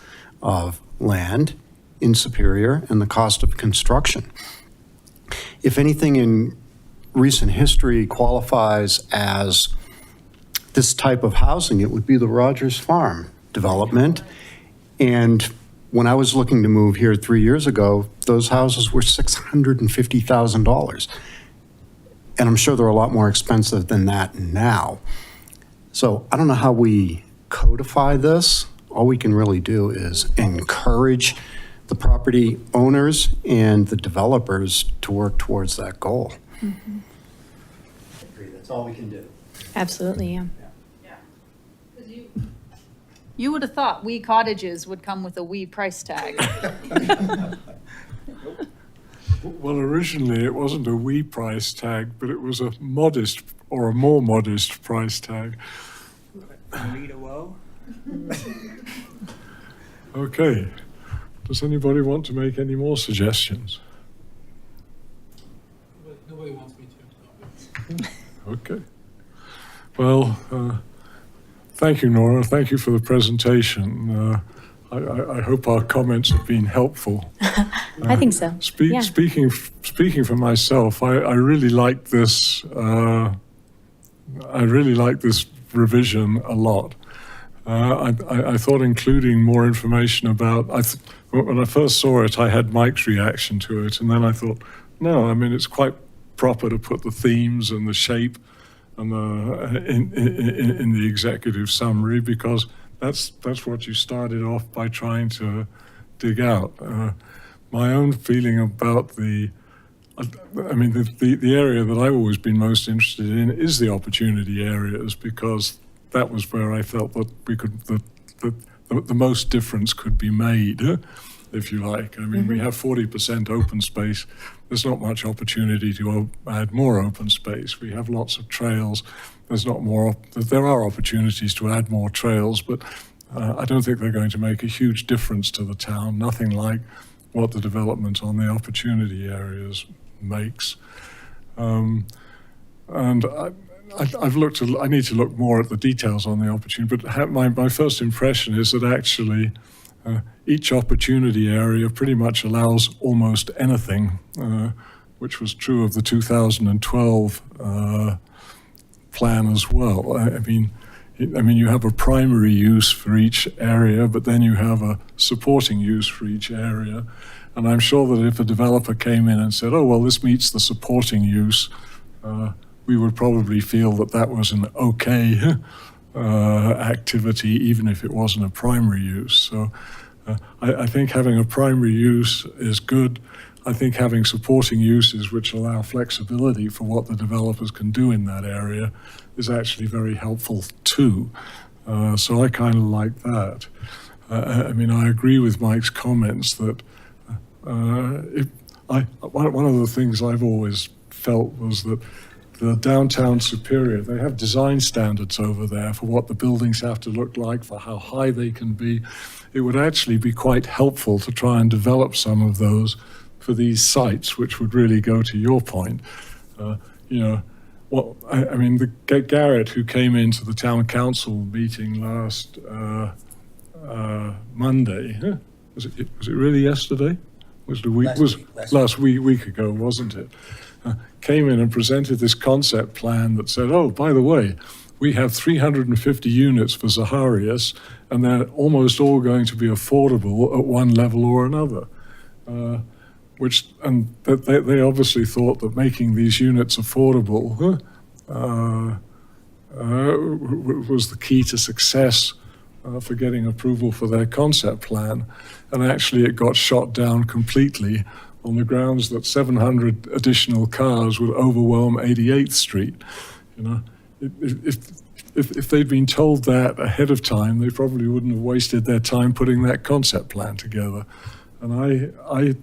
of land in Superior and the cost of construction. If anything in recent history qualifies as this type of housing, it would be the Rogers Farm development. And when I was looking to move here 3 years ago, those houses were $650,000. And I'm sure they're a lot more expensive than that now. So I don't know how we codify this. All we can really do is encourage the property owners and the developers to work towards that goal. tree. That's all we can do. Absolutely, yeah. You would have thought wee cottages would come with a wee price tag. Well, originally it wasn't a wee price tag, but it was a modest or a more modest price tag. Okay. Does anybody want to make any more suggestions? Nobody wants me to. Okay. Well, thank you, Nora. Thank you for the presentation. I hope our comments have been helpful. I think so. Yeah. Speaking for myself, I really like this. I really like this revision a lot. I thought including more information about. When I first saw it, I had Mike's reaction to it, and then I thought, no, I mean it's quite proper to put the themes and the shape and in the executive summary, because that's what you started off by trying to dig out. My own feeling about the area that I've always been most interested in is the opportunity areas, because that was where I felt that we could the most difference could be made, if you like. I mean, we have 40% open space. There's not much opportunity to add more open space. We have lots of trails. There are opportunities to add more trails, but I don't think they're going to make a huge difference to the town. Nothing like what the development on the opportunity areas makes. And I need to look more at the details on the opportunity, but my first impression is that actually each opportunity area pretty much allows almost anything, which was true of the 2012 plan as well. I mean, you have a primary use for each area, but then you have a supporting use for each area. And I'm sure that if a developer came in and said, oh, well, this meets the supporting use, we would probably feel that that was an okay activity, even if it wasn't a primary use. So I think having a primary use is good. I think having supporting uses which allow flexibility for what the developers can do in that area is actually very helpful too. So I kind of like that. I mean, I agree with Mike's comments that one of the things I've always felt was that the downtown Superior, they have design standards over there for what the buildings have to look like, for how high they can be. It would actually be quite helpful to try and develop some of those for these sites, which would really go to your point. Garrett, who came into the town council meeting last Monday, was it really yesterday? Last week ago, wasn't it? Came in and presented this concept plan that said, oh, by the way, we have 350 units for Zaharias, and they're almost all going to be affordable at one level or another. They obviously thought that making these units affordable was the key to success for getting approval for their concept plan. And actually it got shot down completely on the grounds that 700 additional cars would overwhelm 88th Street. If they'd been told that ahead of time, they probably wouldn't have wasted their time putting that concept plan together. And I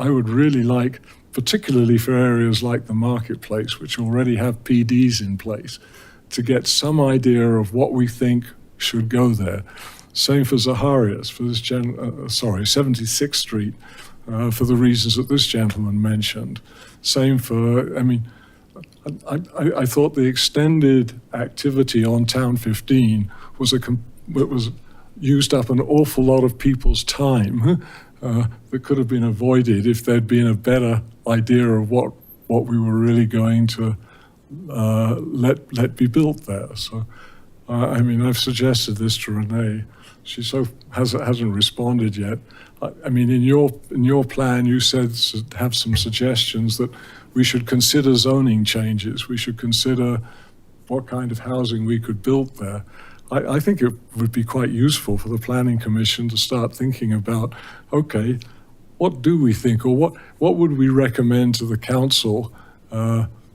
would really like, particularly for areas like the marketplace, which already have PDs in place, to get some idea of what we think should go there. Same for Zaharias, for this 76th Street, for the reasons that this gentleman mentioned. Same for, I thought the extended activity on Town 15 was used up an awful lot of people's time that could have been avoided if there'd been a better idea of what we were really going to let be built there. So, I've suggested this to Renee. She hasn't responded yet. In your plan, you said have some suggestions that we should consider zoning changes. We should consider what kind of housing we could build there. I think it would be quite useful for the Planning Commission to start thinking about, okay, what do we think, or what would we recommend to the council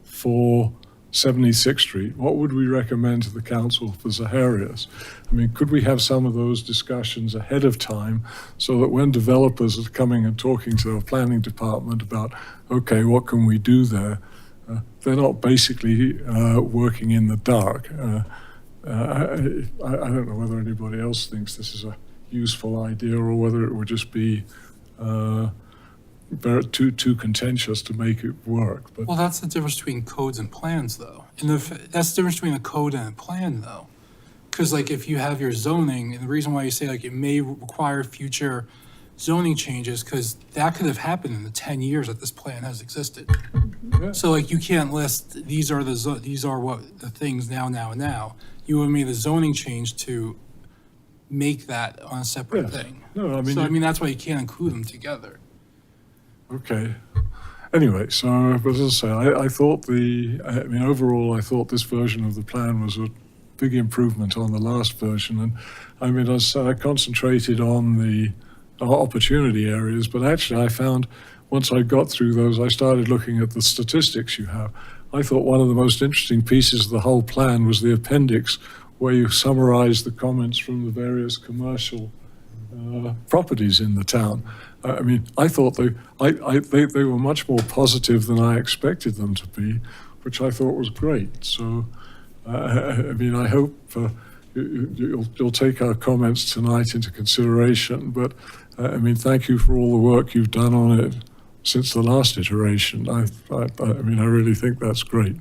for 76th Street, what would we recommend to the council for Zaharias? I mean, could we have some of those discussions ahead of time so that when developers are coming and talking to our planning department about, okay, what can we do there? They're not basically working in the dark. I don't know whether anybody else thinks this is a useful idea or whether it would just be too contentious to make it work. But Well, that's the difference between codes and plans, though. And that's the difference between a code and a plan, though. Because like if you have your zoning, and the reason why you say like it may require future zoning changes, because that could have happened in the 10 years that this plan has existed. Yeah. So like you can't list, these are what the things now. You would made a zoning change to make that on a separate Yes. thing. No, I mean, So I mean, that's why you can't include them together. okay. Anyway, so, but as I say, I thought overall, I thought this version of the plan was a big improvement on the last version. And I mean, I concentrated on the opportunity areas, but actually I found once I got through those, I started looking at the statistics you have. I thought one of the most interesting pieces of the whole plan was the appendix where you summarize the comments from the various commercial properties in the town. I mean, I thought they were much more positive than I expected them to be, which I thought was great. So, I mean, I hope you'll take our comments tonight into consideration. But I mean, thank you for all the work you've done on it since the last iteration. I mean, I really think that's great.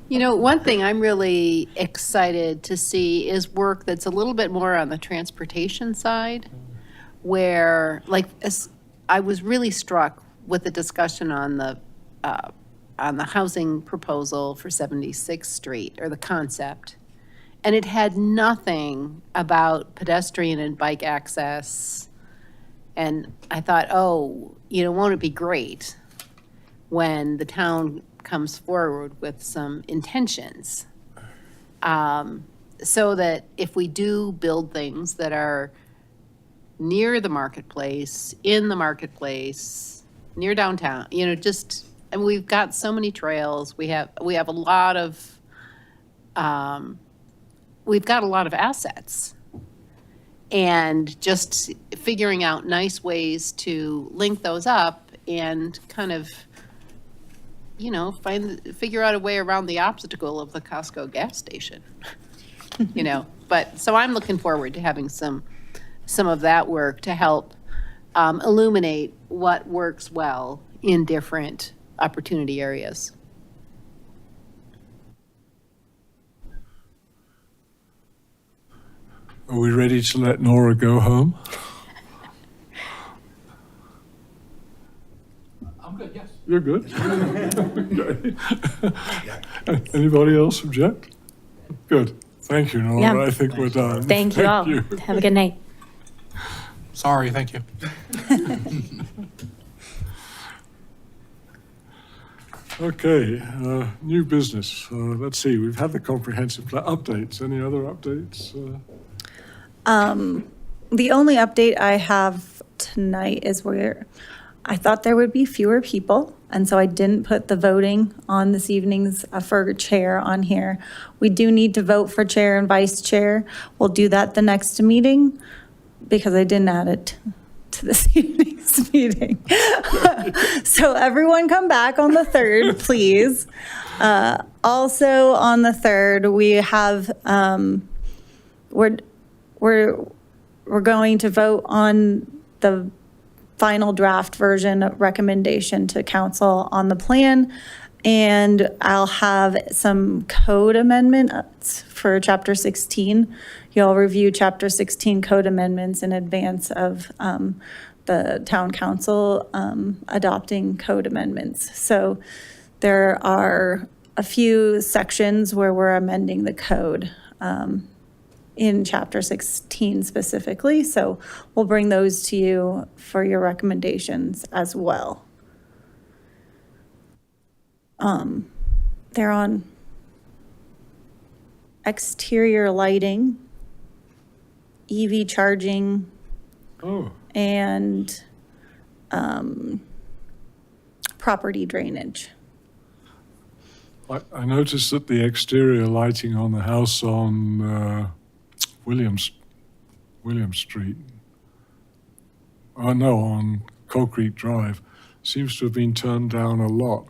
You know, one thing I'm really excited to see is work that's a little bit more on the transportation side, where, like, I was really struck with the discussion on the housing proposal for 76th Street, or the concept, and it had nothing about pedestrian and bike access. And I thought, oh, you know, won't it be great when the town comes forward with some intentions, so that if we do build things that are near the marketplace, in the marketplace, near downtown, you know, just, and we've got so many trails, we have a lot of, we've got a lot of assets. And just figuring out nice ways to link those up and kind of, you know, figure out a way around the obstacle of the Costco gas station, you know. But, so I'm looking forward to having some of that work to help illuminate what works well in different opportunity areas. Are we ready to let Nora go home? I'm good, yes. You're good? Okay. Anybody else object? Good. Thank you, Nora. Yeah. I think we're done. Thank you all. Have a good night. Sorry, thank you. Okay, new business. Let's see, we've had the comprehensive plan updates. Any other updates? The only update I have tonight is where I thought there would be fewer people, and so I didn't put the voting on this evening's for chair on here. We do need to vote for chair and vice chair. We'll do that the next meeting because I didn't add it to this evening's meeting. So everyone come back on the 3rd, please. Also on the 3rd, we have, we're going to vote on the final draft version of recommendation to council on the plan. And I'll have some code amendments for chapter 16. You'll review chapter 16 code amendments in advance of the town council adopting code amendments. So there are a few sections where we're amending the code in chapter 16 specifically. So we'll bring those to you for your recommendations as well. They're on exterior lighting, EV charging, Oh, and property drainage. I noticed that the exterior lighting on the house on William Street, oh no, on Coal Creek Drive, seems to have been turned down a lot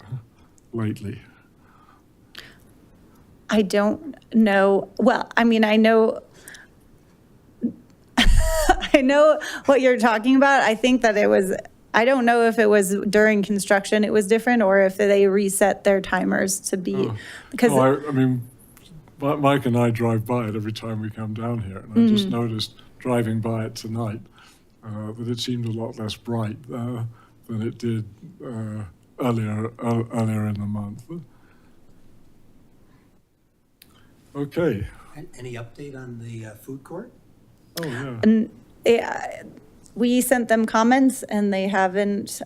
lately. I don't know. Well, I mean, I know I know what you're talking about. I think that I don't know if it was during construction it was different or if they reset their timers to be, because I mean, Mike and I drive by it every time we come down here, and I just noticed driving by it tonight that it seemed a lot less bright than it did earlier in the month. Okay. Any update on the food court? Oh, yeah. and we sent them comments and they haven't,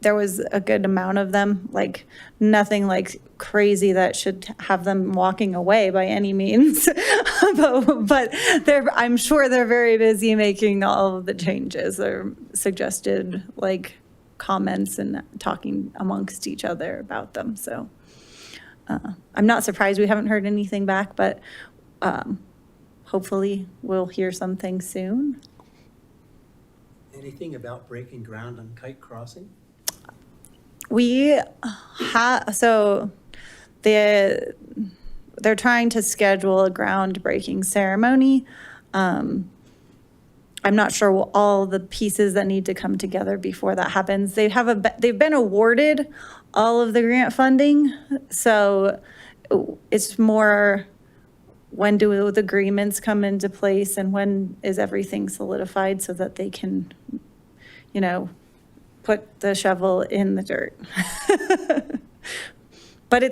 there was a good amount of them, like nothing like crazy that should have them walking away by any means. but I'm sure they're very busy making all of the changes or suggested like comments and talking amongst each other about them. So I'm not surprised we haven't heard anything back, but hopefully we'll hear something soon. Anything about breaking ground on Kite Crossing? We have, so they're trying to schedule a groundbreaking ceremony. I'm not sure all the pieces that need to come together before that happens. They've been awarded all of the grant funding, so it's more when do the agreements come into place and when is everything solidified so that they can, put the shovel in the dirt. But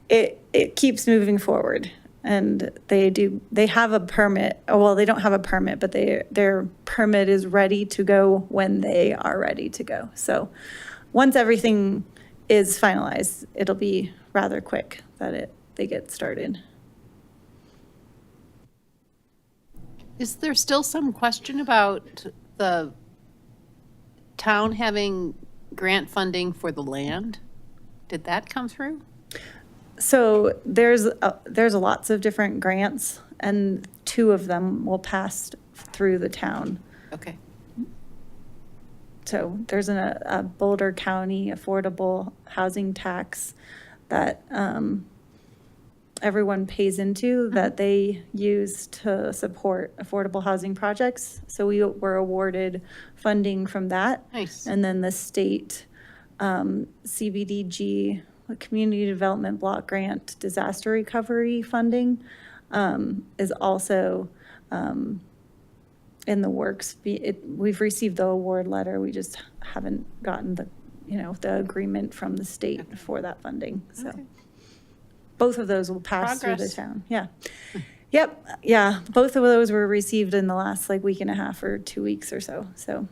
it keeps moving forward. And they have a permit. Well, they don't have a permit, but their permit is ready to go when they are ready to go. So once everything is finalized, it'll be rather quick that they get started. Is there still some question about the town having grant funding for the land? Did that come through? So there's lots of different grants, and 2 of them will pass through the town. Okay. So there's a Boulder County affordable housing tax that everyone pays into that they use to support affordable housing projects. So we were awarded funding from that. Nice. And then the state CBDG, Community Development Block Grant Disaster Recovery funding is also in the works. We've received the award letter. We just haven't gotten the agreement from the state for that funding. So both of those will pass through the town. Yeah. Yep. Yeah. Both of those were received in the last week and a half or 2 weeks or so. So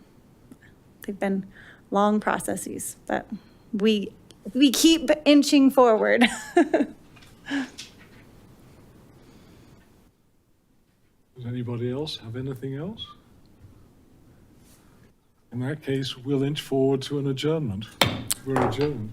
they've been long processes, but we keep inching forward. Does anybody else have anything else? In that case, we'll inch forward to an adjournment. We're adjourned.